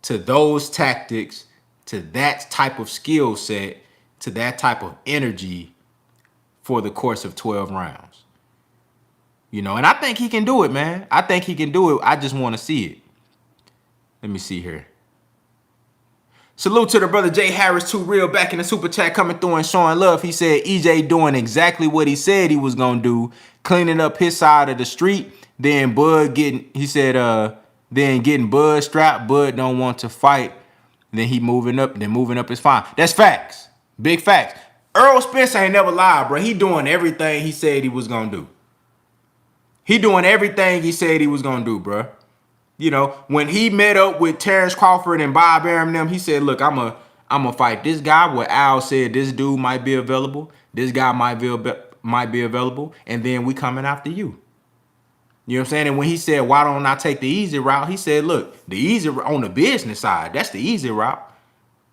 Speaker 1: to those tactics, to that type of skill set, to that type of energy for the course of 12 rounds. And I think he can do it, man. I think he can do it. I just want to see it. Let me see here. Salute to the brother Jay Harris, Too Real, back in the super chat, coming through and showing love. He said EJ doing exactly what he said he was going to do, cleaning up his side of the street. Then Bud getting Bud strapped. Bud don't want to fight. Then he moving up. Then moving up is fine. That's facts. Big facts. Earl Spence ain't never lied, bro. He doing everything he said he was going to do. He doing everything he said he was going to do, bro. When he met up with Terence Crawford and Bob Arum them, he said, look, I'm a fight this guy. What Al said, this dude might be available. This guy might be available. And then we coming after you. You know what I'm saying? And when he said, why don't I take the easy route? He said, look, the easy on the business side, that's the easy route.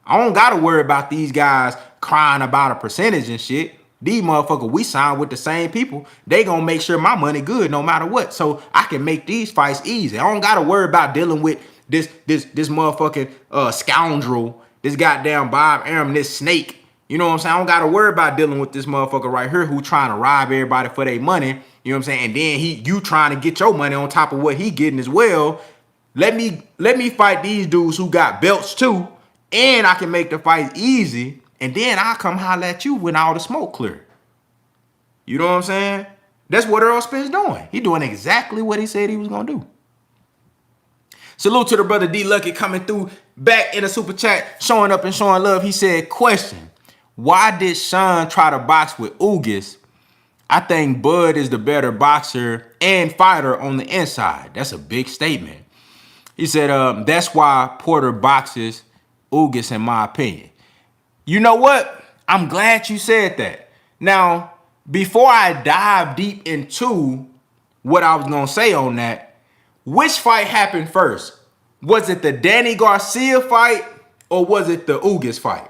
Speaker 1: I don't got to worry about these guys crying about a percentage and shit. These motherfuckers, we signed with the same people. They gonna make sure my money good no matter what. So I can make these fights easy. I don't gotta worry about dealing with this motherfucking scoundrel, this goddamn Bob Arum, this snake. You know what I'm saying? I don't gotta worry about dealing with this motherfucker right here who trying to rob everybody for their money. You know what I'm saying? And then you trying to get your money on top of what he getting as well. Let me fight these dudes who got belts too, and I can make the fight easy. And then I'll come holler at you when all the smoke clear. You know what I'm saying? That's what Earl Spence doing. He doing exactly what he said he was going to do. Salute to the brother D Lucky coming through back in the super chat, showing up and showing love. He said, question, why did Shawn try to box with Ugas? I think Bud is the better boxer and fighter on the inside. That's a big statement. He said, that's why Porter boxes Ugas in my opinion. You know what? I'm glad you said that. Now, before I dive deep into what I was going to say on that, which fight happened first? Was it the Danny Garcia fight or was it the Ugas fight?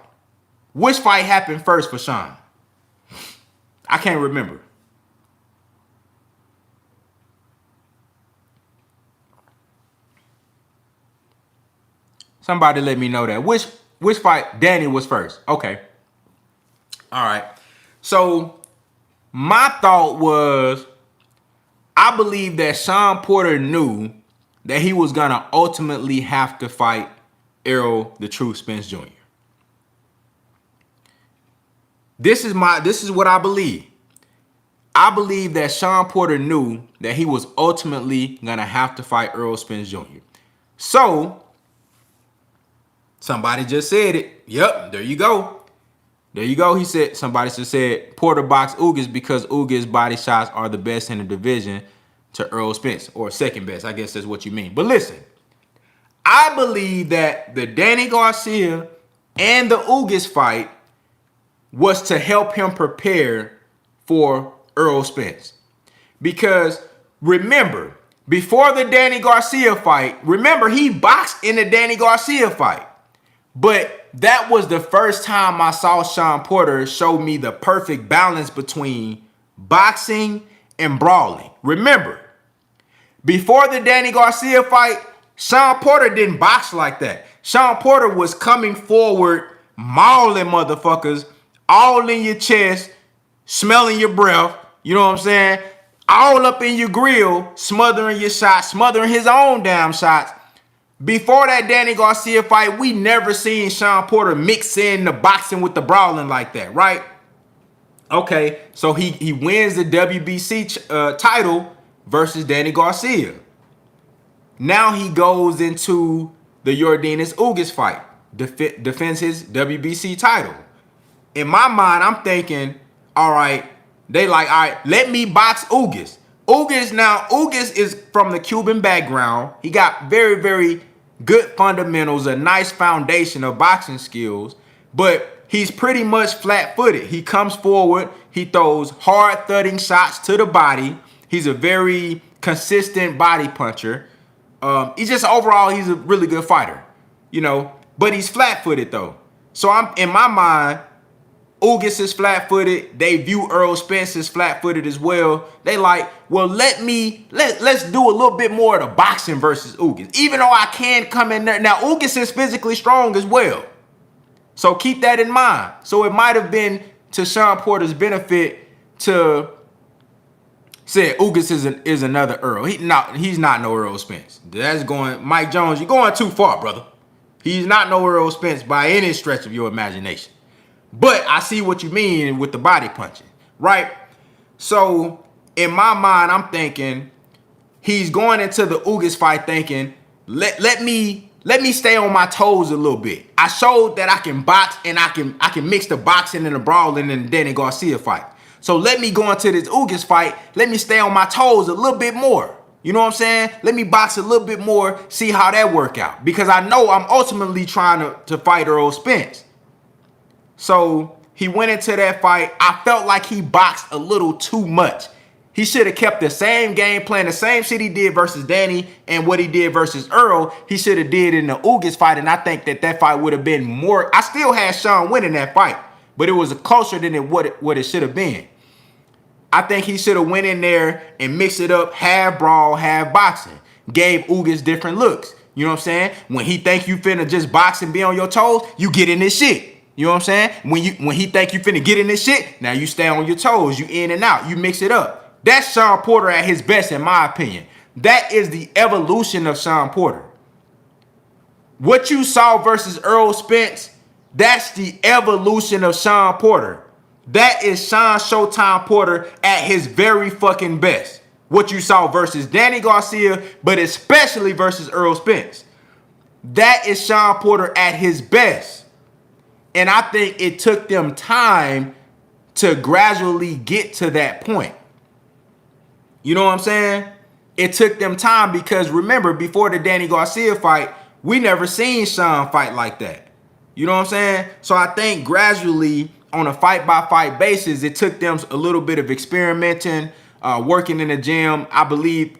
Speaker 1: Which fight happened first for Shawn? I can't remember. Somebody let me know that. Which fight? Danny was first. Okay. All right. So my thought was, I believe that Shawn Porter knew that he was going to ultimately have to fight Errol the Truth Spence Jr. This is what I believe. I believe that Shawn Porter knew that he was ultimately going to have to fight Errol Spence Jr. So somebody just said it. Yep, there you go. There you go. He said, somebody just said Porter boxed Ugas because Ugas' body shots are the best in the division to Errol Spence, or second best. I guess that's what you mean. But listen, I believe that the Danny Garcia and the Ugas fight was to help him prepare for Errol Spence. Because remember, before the Danny Garcia fight, remember he boxed in the Danny Garcia fight. But that was the first time I saw Shawn Porter show me the perfect balance between boxing and brawling. Remember, before the Danny Garcia fight, Shawn Porter didn't box like that. Shawn Porter was coming forward, mauling motherfuckers, all in your chest, smelling your breath, you know what I'm saying? All up in your grill, smothering your shots, smothering his own damn shots, Before that Danny Garcia fight, we never seen Shawn Porter mix in the boxing with the brawling like that, right? Okay, so he wins the WBC title versus Danny Garcia. Now he goes into the Yordenis Ugas fight, defends his WBC title. In my mind, I'm thinking, all right, they like, all right, let me box Ugas. Ugas is from the Cuban background. He got very, very good fundamentals, a nice foundation of boxing skills, but he's pretty much flat-footed. He comes forward, he throws hard thudding shots to the body. He's a very consistent body puncher. He's a really good fighter, you know, but he's flat-footed though. So I'm in my mind, Ugas is flat-footed. They view Earl Spence as flat-footed as well. They like, well, let's do a little bit more of the boxing versus Ugas. Even though I can come in there. Now, Ugas is physically strong as well. So keep that in mind. So it might have been to Shawn Porter's benefit to say Ugas is another Earl. He's not no Earl Spence. That's going, Mike Jones, you're going too far, brother. He's not no Earl Spence by any stretch of your imagination. But I see what you mean with the body punching, right? So in my mind, I'm thinking he's going into the Ugas fight thinking, let me stay on my toes a little bit. I showed that I can box and I can mix the boxing and the brawling in the Danny Garcia fight. So let me go into this Ugas fight. Let me stay on my toes a little bit more. You know what I'm saying? Let me box a little bit more, see how that work out. Because I know I'm ultimately trying to fight Earl Spence. So he went into that fight. I felt like he boxed a little too much. He should have kept the same game plan, the same shit he did versus Danny and what he did versus Earl. He should have did in the Ugas fight, and I think that fight would have been more. I still had Shawn winning that fight, but it was closer than what it should have been. I think he should have went in there and mixed it up, half brawl, half boxing. Gave Ugas different looks. You know what I'm saying? When he think you finna just box and be on your toes, you get in this shit. You know what I'm saying? When he think you finna get in this shit, now you stay on your toes. You in and out. You mix it up. That's Shawn Porter at his best, in my opinion. That is the evolution of Shawn Porter. What you saw versus Earl Spence, that's the evolution of Shawn Porter. That is Shawn Showtime Porter at his very fucking best. What you saw versus Danny Garcia, but especially versus Earl Spence. That is Shawn Porter at his best. And I think it took them time to gradually get to that point. You know what I'm saying? It took them time because remember, before the Danny Garcia fight, we never seen Shawn fight like that. You know what I'm saying? So I think gradually on a fight-by-fight basis, it took them a little bit of experimenting, working in the gym. I believe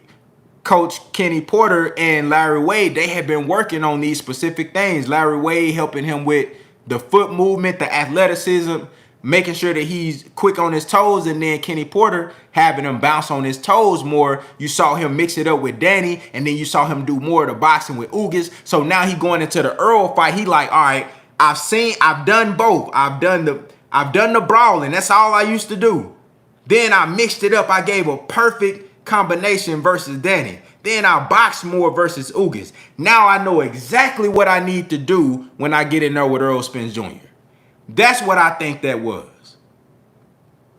Speaker 1: Coach Kenny Porter and Larry Wade, they have been working on these specific things. Larry Wade helping him with the foot movement, the athleticism, making sure that he's quick on his toes, and then Kenny Porter having him bounce on his toes more. You saw him mix it up with Danny, and then you saw him do more of the boxing with Ugas. So now he going into the Earl fight. He like, all right, I've done both. I've done the brawling. That's all I used to do. Then I mixed it up. I gave a perfect combination versus Danny. Then I boxed more versus Ugas. Now I know exactly what I need to do when I get in there with Earl Spence Jr. That's what I think that was.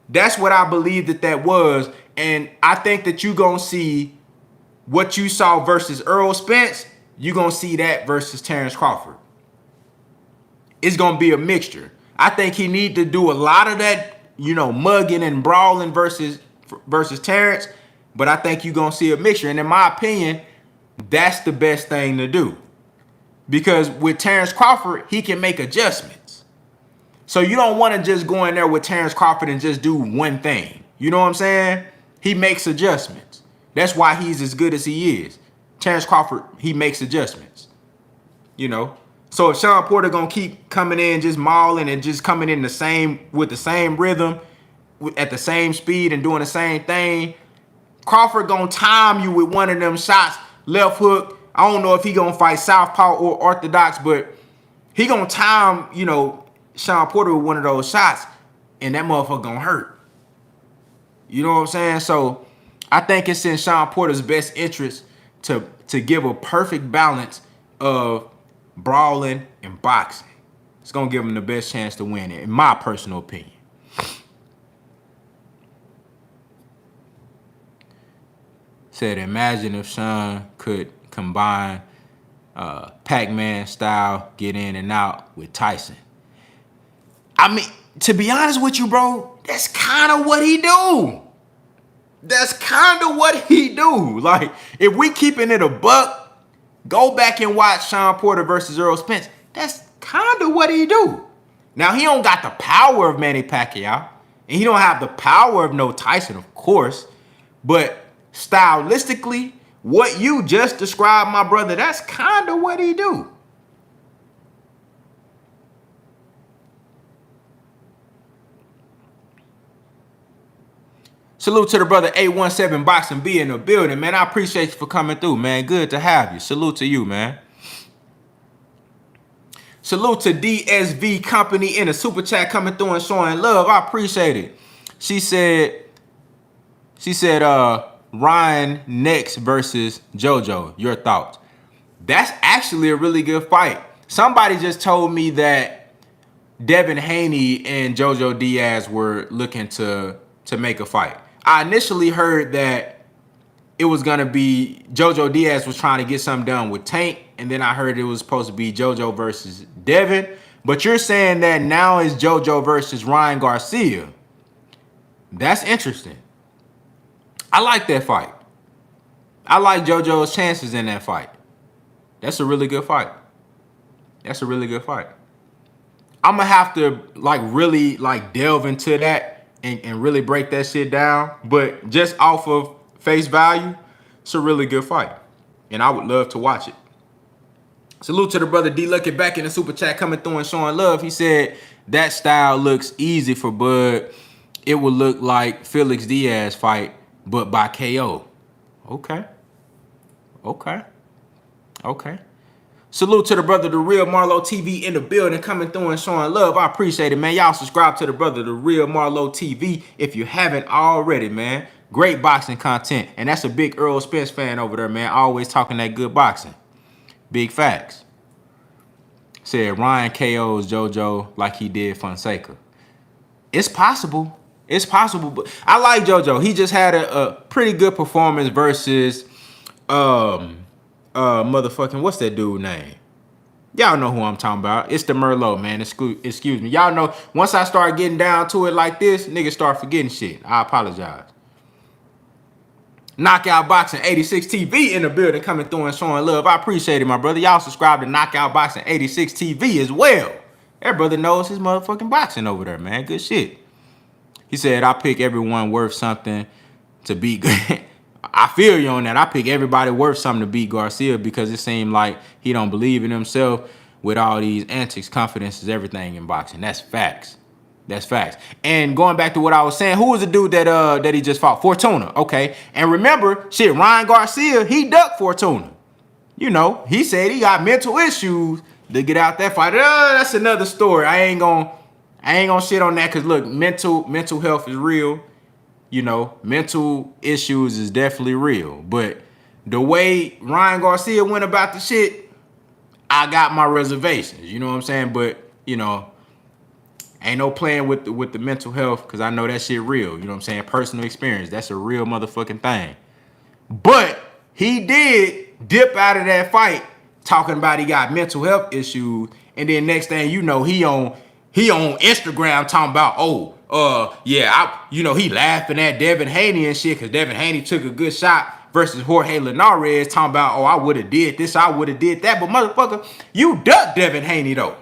Speaker 1: That's what I believe that was. And I think that you're going to see what you saw versus Earl Spence, you're going to see that versus Terence Crawford. It's going to be a mixture. I think he need to do a lot of that, you know, mugging and brawling versus Terence. But I think you're going to see a mixture. And in my opinion, that's the best thing to do. Because with Terence Crawford, he can make adjustments. So you don't want to just go in there with Terence Crawford and just do one thing. You know what I'm saying? He makes adjustments. That's why he's as good as he is. Terence Crawford, he makes adjustments. You know? So if Shawn Porter going to keep coming in just mauling and just coming in with the same rhythm, at the same speed and doing the same thing, Crawford gonna time you with one of them shots, left hook. I don't know if he gonna fight southpaw or orthodox, but he gonna time, you know, Shawn Porter with one of those shots, and that motherfucker gonna hurt. You know what I'm saying? So I think it's in Shawn Porter's best interest to give a perfect balance of brawling and boxing. It's going to give him the best chance to win, in my personal opinion. Said, imagine if Shawn could combine Pac-Man style, get in and out with Tyson. I mean, to be honest with you, bro, that's kind of what he do. That's kind of what he do. Like, if we keeping it a buck, go back and watch Shawn Porter versus Earl Spence. That's kind of what he do. Now, he don't got the power of Manny Pacquiao, and he don't have the power of no Tyson, of course. But stylistically, what you just described, my brother, that's kind of what he do. Salute to the brother 817 Boxing B in the building, man. I appreciate you for coming through, man. Good to have you. Salute to you, man. Salute to DSV Company in the super chat coming through and showing love. I appreciate it. She said, Ryan next versus JoJo. Your thoughts? That's actually a really good fight. Somebody just told me that Devin Haney and JoJo Diaz were looking to make a fight. I initially heard that it was going to be JoJo Diaz was trying to get something done with Tank, and then I heard it was supposed to be JoJo versus Devin. But you're saying that now it's JoJo versus Ryan Garcia. That's interesting. I like that fight. I like JoJo's chances in that fight. That's a really good fight. That's a really good fight. I'm going to have to really delve into that and really break that shit down. But just off of face value, it's a really good fight. And I would love to watch it. Salute to the brother D Lucky back in the super chat coming through and showing love. He said that style looks easy for Bud. It would look like Felix Diaz fight, but by KO. Okay. Salute to the brother, The Real Marlo TV in the building, coming through and showing love. I appreciate it, man. Y'all subscribe to the brother, The Real Marlo TV, if you haven't already, man. Great boxing content. And that's a big Earl Spence fan over there, man. Always talking that good boxing. Big facts. Said Ryan KO's JoJo like he did Fonseca. It's possible. It's possible. But I like JoJo. He just had a pretty good performance versus motherfucking, what's that dude name? Y'all know who I'm talking about. It's the Merlot, man. Excuse me. Y'all know once I start getting down to it like this, niggas start forgetting shit. I apologize. Knockout Boxing 86 TV in the building, coming through and showing love. I appreciate it, my brother. Y'all subscribe to Knockout Boxing 86 TV as well. That brother knows his motherfucking boxing over there, man. Good shit. He said, I pick everyone worth something to beat. I feel you on that. I pick everybody worth something to beat Garcia because it seemed like he don't believe in himself with all these antics. Confidence is everything in boxing. That's facts. That's facts. And going back to what I was saying, who was the dude that he just fought? Fortuna. Okay. And remember, shit, Ryan Garcia, he ducked Fortuna. You know, he said he got mental issues to get out that fight. That's another story. I ain't gonna shit on that because look, mental health is real. You know, mental issues is definitely real. But the way Ryan Garcia went about the shit, I got my reservations. You know what I'm saying? But, you know, ain't no playing with the mental health because I know that shit real. You know what I'm saying? Personal experience. That's a real motherfucking thing. But he did dip out of that fight talking about he got mental health issues. And then next thing you know, he on Instagram talking about, he laughing at Devin Haney and shit because Devin Haney took a good shot versus Jorge Linares talking about, I would have did this, I would have did that. But motherfucker, you ducked Devin Haney though.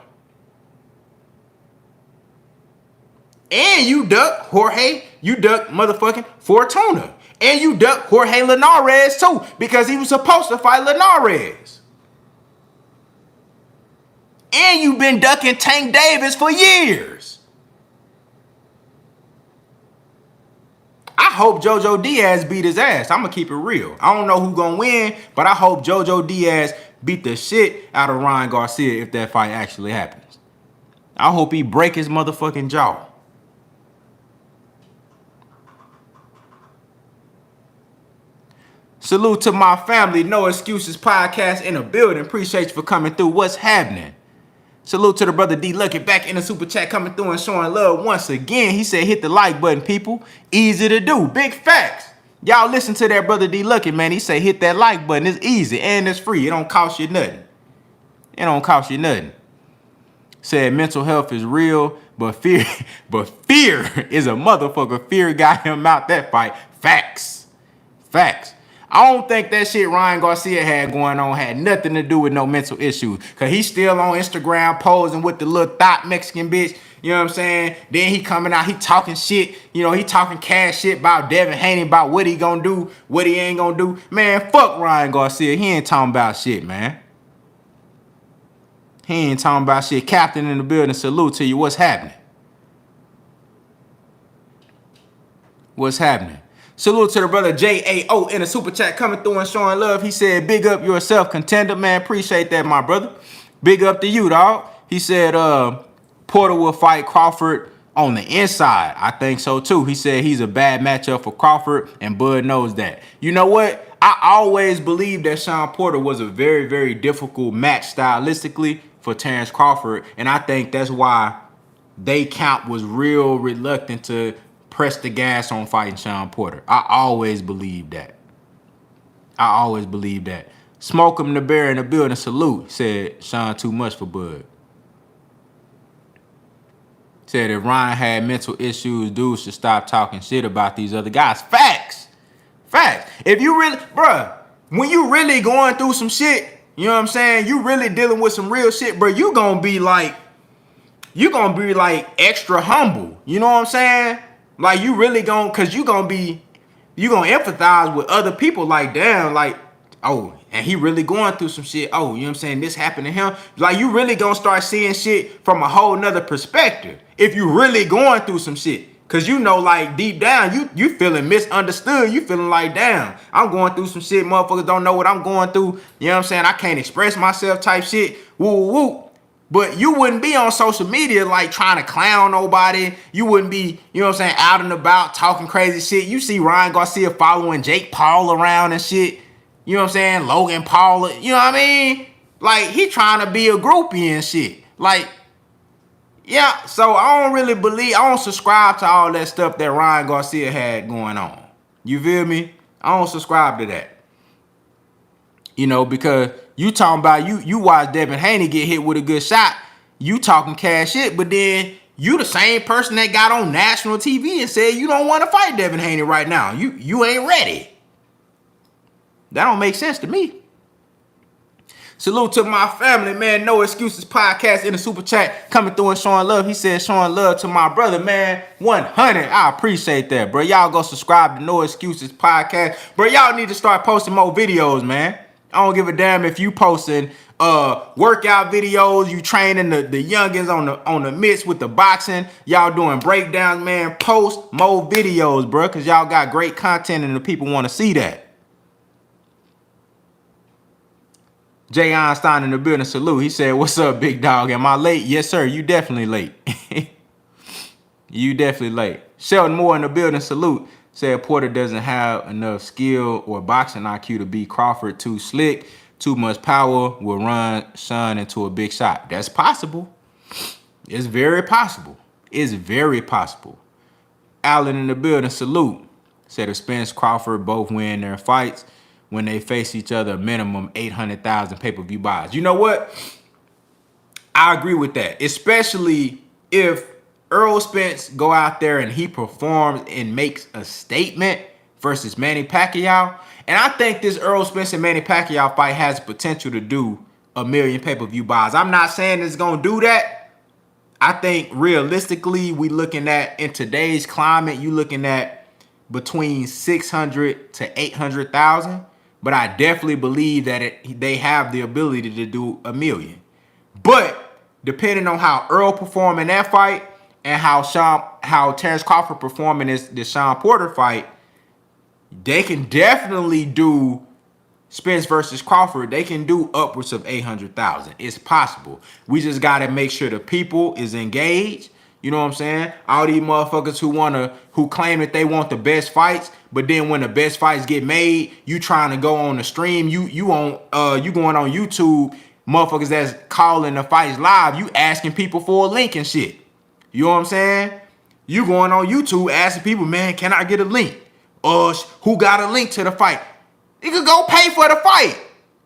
Speaker 1: And you ducked motherfucking Fortuna. And you ducked Jorge Linares too because he was supposed to fight Linares. And you've been ducking Tank Davis for years. I hope JoJo Diaz beat his ass. I'm going to keep it real. I don't know who's going to win, but I hope JoJo Diaz beat the shit out of Ryan Garcia if that fight actually happens. I hope he break his motherfucking jaw. Salute to my family. No Excuses podcast in the building. Appreciate you for coming through. What's happening? Salute to the brother D Lucky back in the super chat coming through and showing love once again. He said hit the like button, people. Easy to do. Big facts. Y'all listen to that brother D Lucky, man. He say hit that like button. It's easy and it's free. It don't cost you nothing. It don't cost you nothing. Said mental health is real, but fear is a motherfucker. Fear got him out that fight. Facts. Facts. I don't think that shit Ryan Garcia had going on had nothing to do with no mental issues. Cause he's still on Instagram posing with the little thought Mexican bitch. You know what I'm saying? Then he coming out, he talking shit. You know, he talking cash shit about Devin Haney, about what he gonna do, what he ain't gonna do. Man, fuck Ryan Garcia. He ain't talking about shit, man. He ain't talking about shit. Captain in the building, salute to you. What's happening? What's happening? Salute to the brother JAO in the super chat coming through and showing love. He said, big up yourself, contender, man. Appreciate that, my brother. Big up to you, dog. He said, Porter will fight Crawford on the inside. I think so, too. He said he's a bad matchup for Crawford, and Bud knows that. You know what? I always believed that Shawn Porter was a very, very difficult match stylistically for Terence Crawford, and I think that's why they camp was real reluctant to press the gas on fighting Shawn Porter. I always believed that. I always believed that. Smoke him the bear in the building. Salute. Said Shawn too much for Bud. Said if Ryan had mental issues, dudes should stop talking shit about these other guys. Facts. Facts. If you really, bruh, when you really going through some shit, you know what I'm saying? You really dealing with some real shit, bro. You gonna be like extra humble. You know what I'm saying? Like you really cause you gonna empathize with other people like, damn, like, oh, and he really going through some shit. Oh, you know what I'm saying? This happened to him. Like you really gonna start seeing shit from a whole nother perspective if you really going through some shit. Cause you know, like deep down, you feeling misunderstood. You feeling like, damn, I'm going through some shit. Motherfuckers don't know what I'm going through. You know what I'm saying? I can't express myself type shit. Woo, woo, woo. But you wouldn't be on social media like trying to clown nobody. You wouldn't be, you know what I'm saying, out and about talking crazy shit. You see Ryan Garcia following Jake Paul around and shit. You know what I'm saying? Logan Paul, you know what I mean? Like, he trying to be a groupie and shit. Like, yeah, so I don't subscribe to all that stuff that Ryan Garcia had going on. You feel me? I don't subscribe to that. You know, because you talking about you watch Devin Haney get hit with a good shot. You talking cash shit, but then you the same person that got on national TV and said you don't want to fight Devin Haney right now. You ain't ready. That don't make sense to me. Salute to my family, man. No Excuses podcast in the super chat coming through and showing love. He said showing love to my brother, man. 100. I appreciate that, bro. Y'all go subscribe to No Excuses podcast. Bro, y'all need to start posting more videos, man. I don't give a damn if you posting workout videos, you training the youngins on the mitts with the boxing, y'all doing breakdowns, man. Post more videos, bro, because y'all got great content and the people want to see that. Jay Einstein in the building, salute. He said, what's up, big dog? Am I late? Yes, sir. You definitely late. You definitely late. Sheldon Moore in the building, salute. Said Porter doesn't have enough skill or boxing IQ to beat Crawford. Too slick, too much power, will run Shawn into a big shot. That's possible. It's very possible. It's very possible. Allen in the building, salute. Said if Spence Crawford both win their fights, when they face each other, minimum 800,000 pay-per-view buys. You know what? I agree with that, especially if Earl Spence go out there and he performs and makes a statement versus Manny Pacquiao. And I think this Earl Spence and Manny Pacquiao fight has potential to do 1 million pay-per-view buys. I'm not saying it's going to do that. I think realistically, we looking at, in today's climate, you looking at between 600 to 800,000. But I definitely believe that they have the ability to do 1 million. But depending on how Earl perform in that fight and how Terence Crawford perform in this Shawn Porter fight, they can definitely do Spence versus Crawford. They can do upwards of 800,000. It's possible. We just got to make sure the people is engaged. You know what I'm saying? All these motherfuckers who claim that they want the best fights, but then when the best fights get made, you trying to go on the stream, you going on YouTube, motherfuckers that's calling the fights live, you asking people for a link and shit. You know what I'm saying? You going on YouTube asking people, man, can I get a link? Who got a link to the fight? You could go pay for the fight.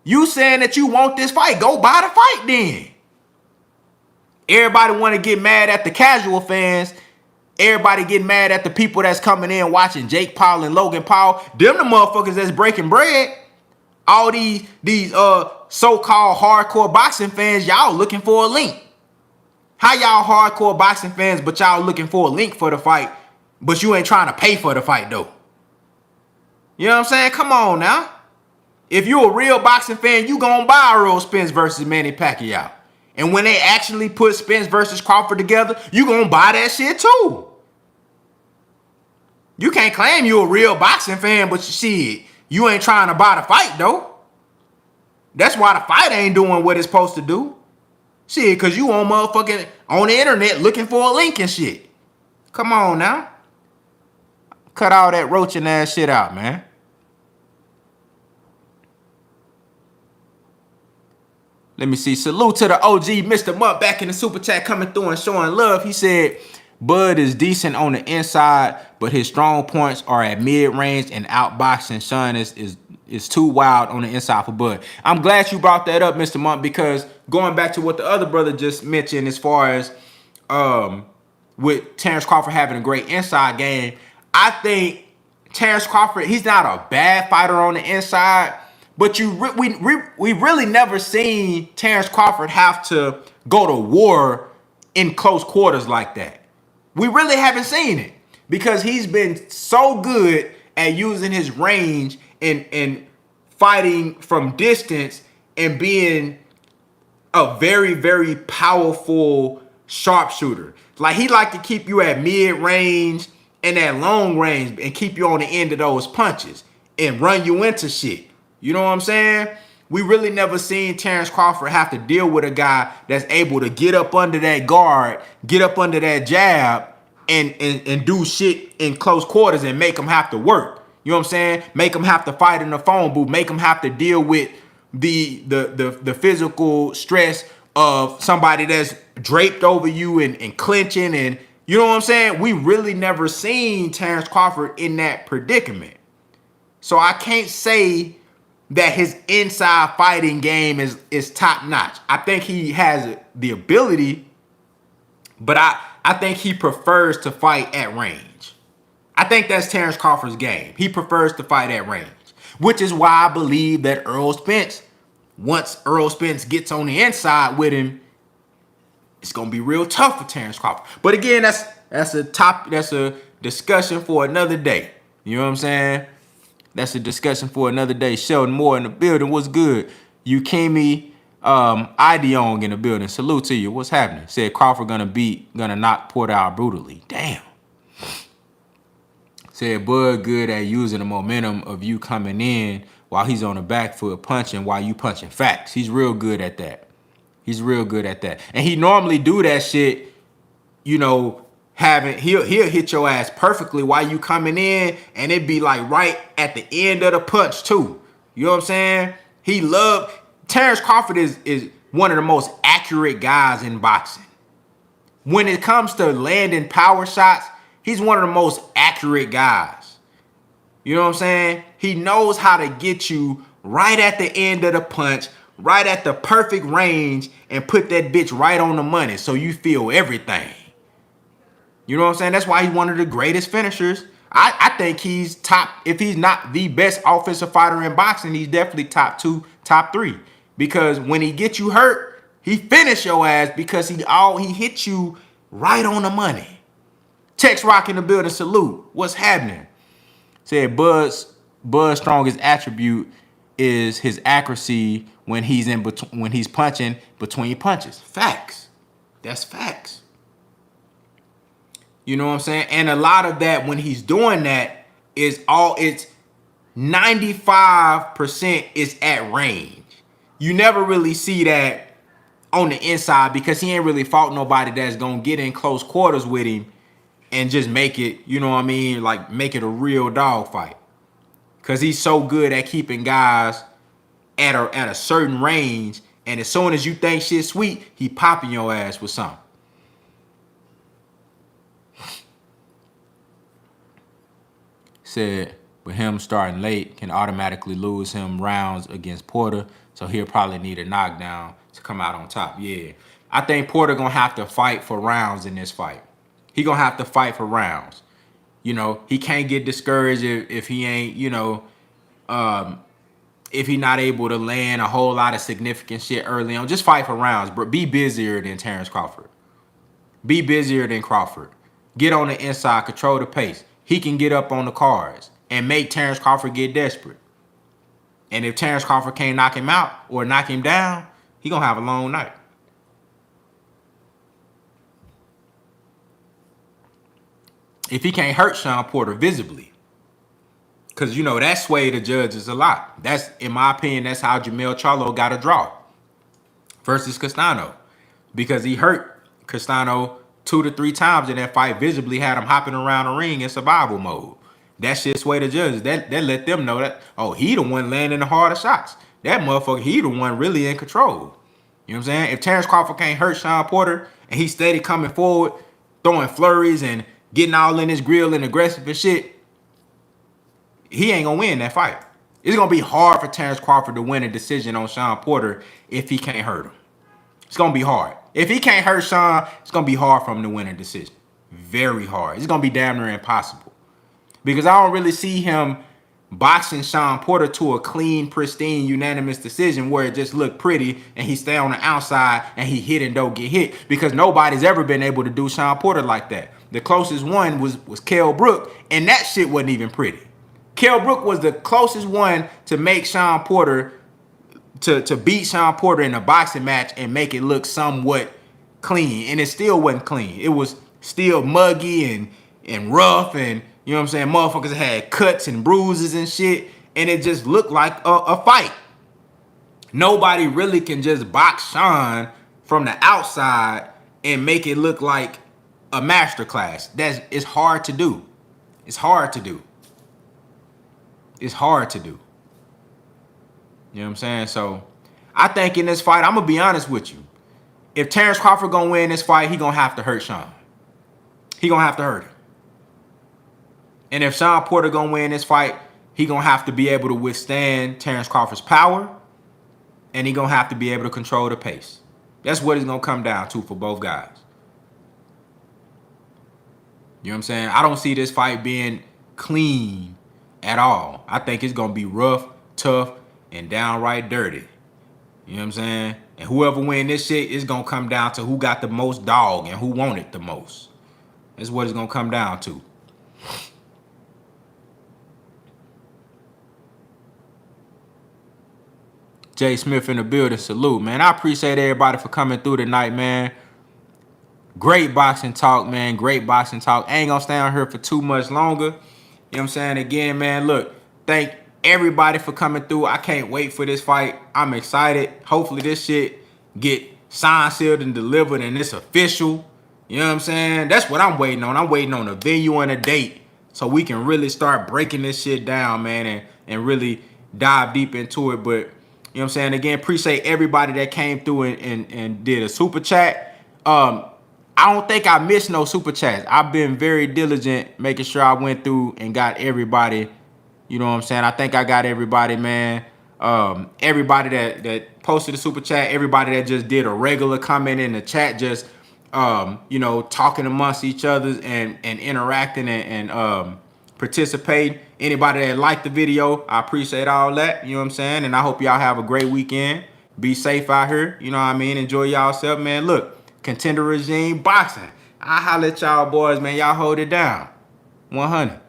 Speaker 1: You saying that you want this fight, go buy the fight then. Everybody want to get mad at the casual fans. Everybody get mad at the people that's coming in watching Jake Paul and Logan Paul. Them the motherfuckers that's breaking bread. All these so-called hardcore boxing fans, y'all looking for a link. How y'all hardcore boxing fans, but y'all looking for a link for the fight, but you ain't trying to pay for the fight though? You know what I'm saying? Come on now. If you a real boxing fan, you gonna buy Errol Spence versus Manny Pacquiao. And when they actually put Spence versus Crawford together, you gonna buy that shit too. You can't claim you a real boxing fan, but shit, you ain't trying to buy the fight though. That's why the fight ain't doing what it's supposed to do. Shit, cause you on motherfucking on the internet looking for a link and shit. Come on now. Cut all that roaching ass shit out, man. Let me see. Salute to the OG, Mr. Mutt, back in the super chat, coming through and showing love. He said, Bud is decent on the inside, but his strong points are at mid-range and outboxing. Shawn is too wild on the inside for Bud. I'm glad you brought that up, Mr. Mutt, because going back to what the other brother just mentioned as far as with Terence Crawford having a great inside game, I think Terence Crawford, he's not a bad fighter on the inside, but we really never seen Terence Crawford have to go to war in close quarters like that. We really haven't seen it because he's been so good at using his range and fighting from distance and being a very, very powerful sharpshooter. Like, he like to keep you at mid-range and at long range and keep you on the end of those punches and run you into shit. You know what I'm saying? We really never seen Terence Crawford have to deal with a guy that's able to get up under that guard, get up under that jab, and do shit in close quarters and make him have to work. You know what I'm saying? Make him have to fight in the phone booth. Make him have to deal with the physical stress of somebody that's draped over you and clinching, and you know what I'm saying? We really never seen Terence Crawford in that predicament. So I can't say that his inside fighting game is top notch. I think he has the ability, but I think he prefers to fight at range. I think that's Terence Crawford's game. He prefers to fight at range, which is why I believe that Errol Spence, once Errol Spence gets on the inside with him, it's gonna be real tough for Terence Crawford. But again, that's a discussion for another day. You know what I'm saying? That's a discussion for another day. Sheldon Moore in the building. What's good? Yukimi Ideong in the building. Salute to you. What's happening? Said Crawford gonna knock Porter out brutally. Damn. Said Bud good at using the momentum of you coming in while he's on the back foot punching while you punching. Facts. He's real good at that. He's real good at that. And he normally do that shit, you know, he'll hit your ass perfectly while you coming in, and it be like right at the end of the punch too. You know what I'm saying? Terence Crawford is one of the most accurate guys in boxing. When it comes to landing power shots, he's one of the most accurate guys. You know what I'm saying? He knows how to get you right at the end of the punch, right at the perfect range, and put that bitch right on the money so you feel everything. You know what I'm saying? That's why he's one of the greatest finishers. I think he's top, if he's not the best offensive fighter in boxing, he's definitely top 2, top 3. Because when he gets you hurt, he finish your ass because he hits you right on the money. Tex Rock in the building, salute. What's happening? Said Bud's strongest attribute is his accuracy when he's punching between punches. Facts. That's facts. You know what I'm saying? And a lot of that, when he's doing that, it's 95% is at range. You never really see that on the inside because he ain't really fought nobody that's gonna get in close quarters with him and just make it, you know what I mean, like make it a real dog fight. Cause he's so good at keeping guys at a certain range, and as soon as you think shit's sweet, he popping your ass with something. Said, but him starting late can automatically lose him rounds against Porter, so he'll probably need a knockdown to come out on top. Yeah, I think Porter gonna have to fight for rounds in this fight. He gonna have to fight for rounds. You know, he can't get discouraged if he ain't, you know, if he not able to land a whole lot of significant shit early on. Just fight for rounds, but be busier than Terence Crawford. Be busier than Crawford. Get on the inside, control the pace. He can get up on the cards and make Terence Crawford get desperate. And if Terence Crawford can't knock him out or knock him down, he gonna have a long night. If he can't hurt Shawn Porter visibly, because, you know, that swayed the judges a lot. That's, in my opinion, that's how Jamel Charlo got a draw versus Castano. Because he hurt Castano 2 to 3 times in that fight, visibly had him hopping around the ring in survival mode. That shit swayed the judges. That let them know that, oh, he the one landing the harder shots. That motherfucker, he the one really in control. You know what I'm saying? If Terence Crawford can't hurt Shawn Porter and he steady coming forward, throwing flurries and getting all in his grill and aggressive and shit, he ain't gonna win that fight. It's gonna be hard for Terence Crawford to win a decision on Shawn Porter if he can't hurt him. It's gonna be hard. If he can't hurt Shawn, it's gonna be hard for him to win a decision. Very hard. It's gonna be damn near impossible. Because I don't really see him boxing Shawn Porter to a clean, pristine, unanimous decision where it just looked pretty and he stay on the outside and he hit and don't get hit. Because nobody's ever been able to do Shawn Porter like that. The closest one was Kell Brook, and that shit wasn't even pretty. Kell Brook was the closest one to make Shawn Porter, to beat Shawn Porter in a boxing match and make it look somewhat clean. And it still wasn't clean. It was still muggy and rough, and, you know what I'm saying, motherfuckers had cuts and bruises and shit, and it just looked like a fight. Nobody really can just box Shawn from the outside and make it look like a masterclass. It's hard to do. It's hard to do. It's hard to do. You know what I'm saying? So I think in this fight, I'm gonna be honest with you. If Terence Crawford gonna win this fight, he gonna have to hurt Shawn. He gonna have to hurt him. And if Shawn Porter gonna win this fight, he gonna have to be able to withstand Terence Crawford's power, and he gonna have to be able to control the pace. That's what it's gonna come down to for both guys. You know what I'm saying? I don't see this fight being clean at all. I think it's gonna be rough, tough, and downright dirty. You know what I'm saying? And whoever win this shit, it's gonna come down to who got the most dog and who won it the most. That's what it's gonna come down to. Jay Smith in the building, salute, man. I appreciate everybody for coming through tonight, man. Great boxing talk, man. Great boxing talk. I ain't gonna stay on here for too much longer. You know what I'm saying? Again, man, look, thank everybody for coming through. I can't wait for this fight. I'm excited. Hopefully this shit get signed, sealed, and delivered, and it's official. You know what I'm saying? That's what I'm waiting on. I'm waiting on a venue and a date so we can really start breaking this shit down, man, and really dive deep into it. But, you know what I'm saying? Again, appreciate everybody that came through and did a super chat. I don't think I missed no super chats. I've been very diligent making sure I went through and got everybody. You know what I'm saying? I think I got everybody, man. Everybody that posted a super chat, everybody that just did a regular comment in the chat, just, you know, talking amongst each other and interacting and participating. Anybody that liked the video, I appreciate all that. You know what I'm saying? And I hope y'all have a great weekend. Be safe out here. You know what I mean? Enjoy y'allself, man. Look, Contender Regime Boxing. I holla at y'all boys, man. Y'all hold it down. 100.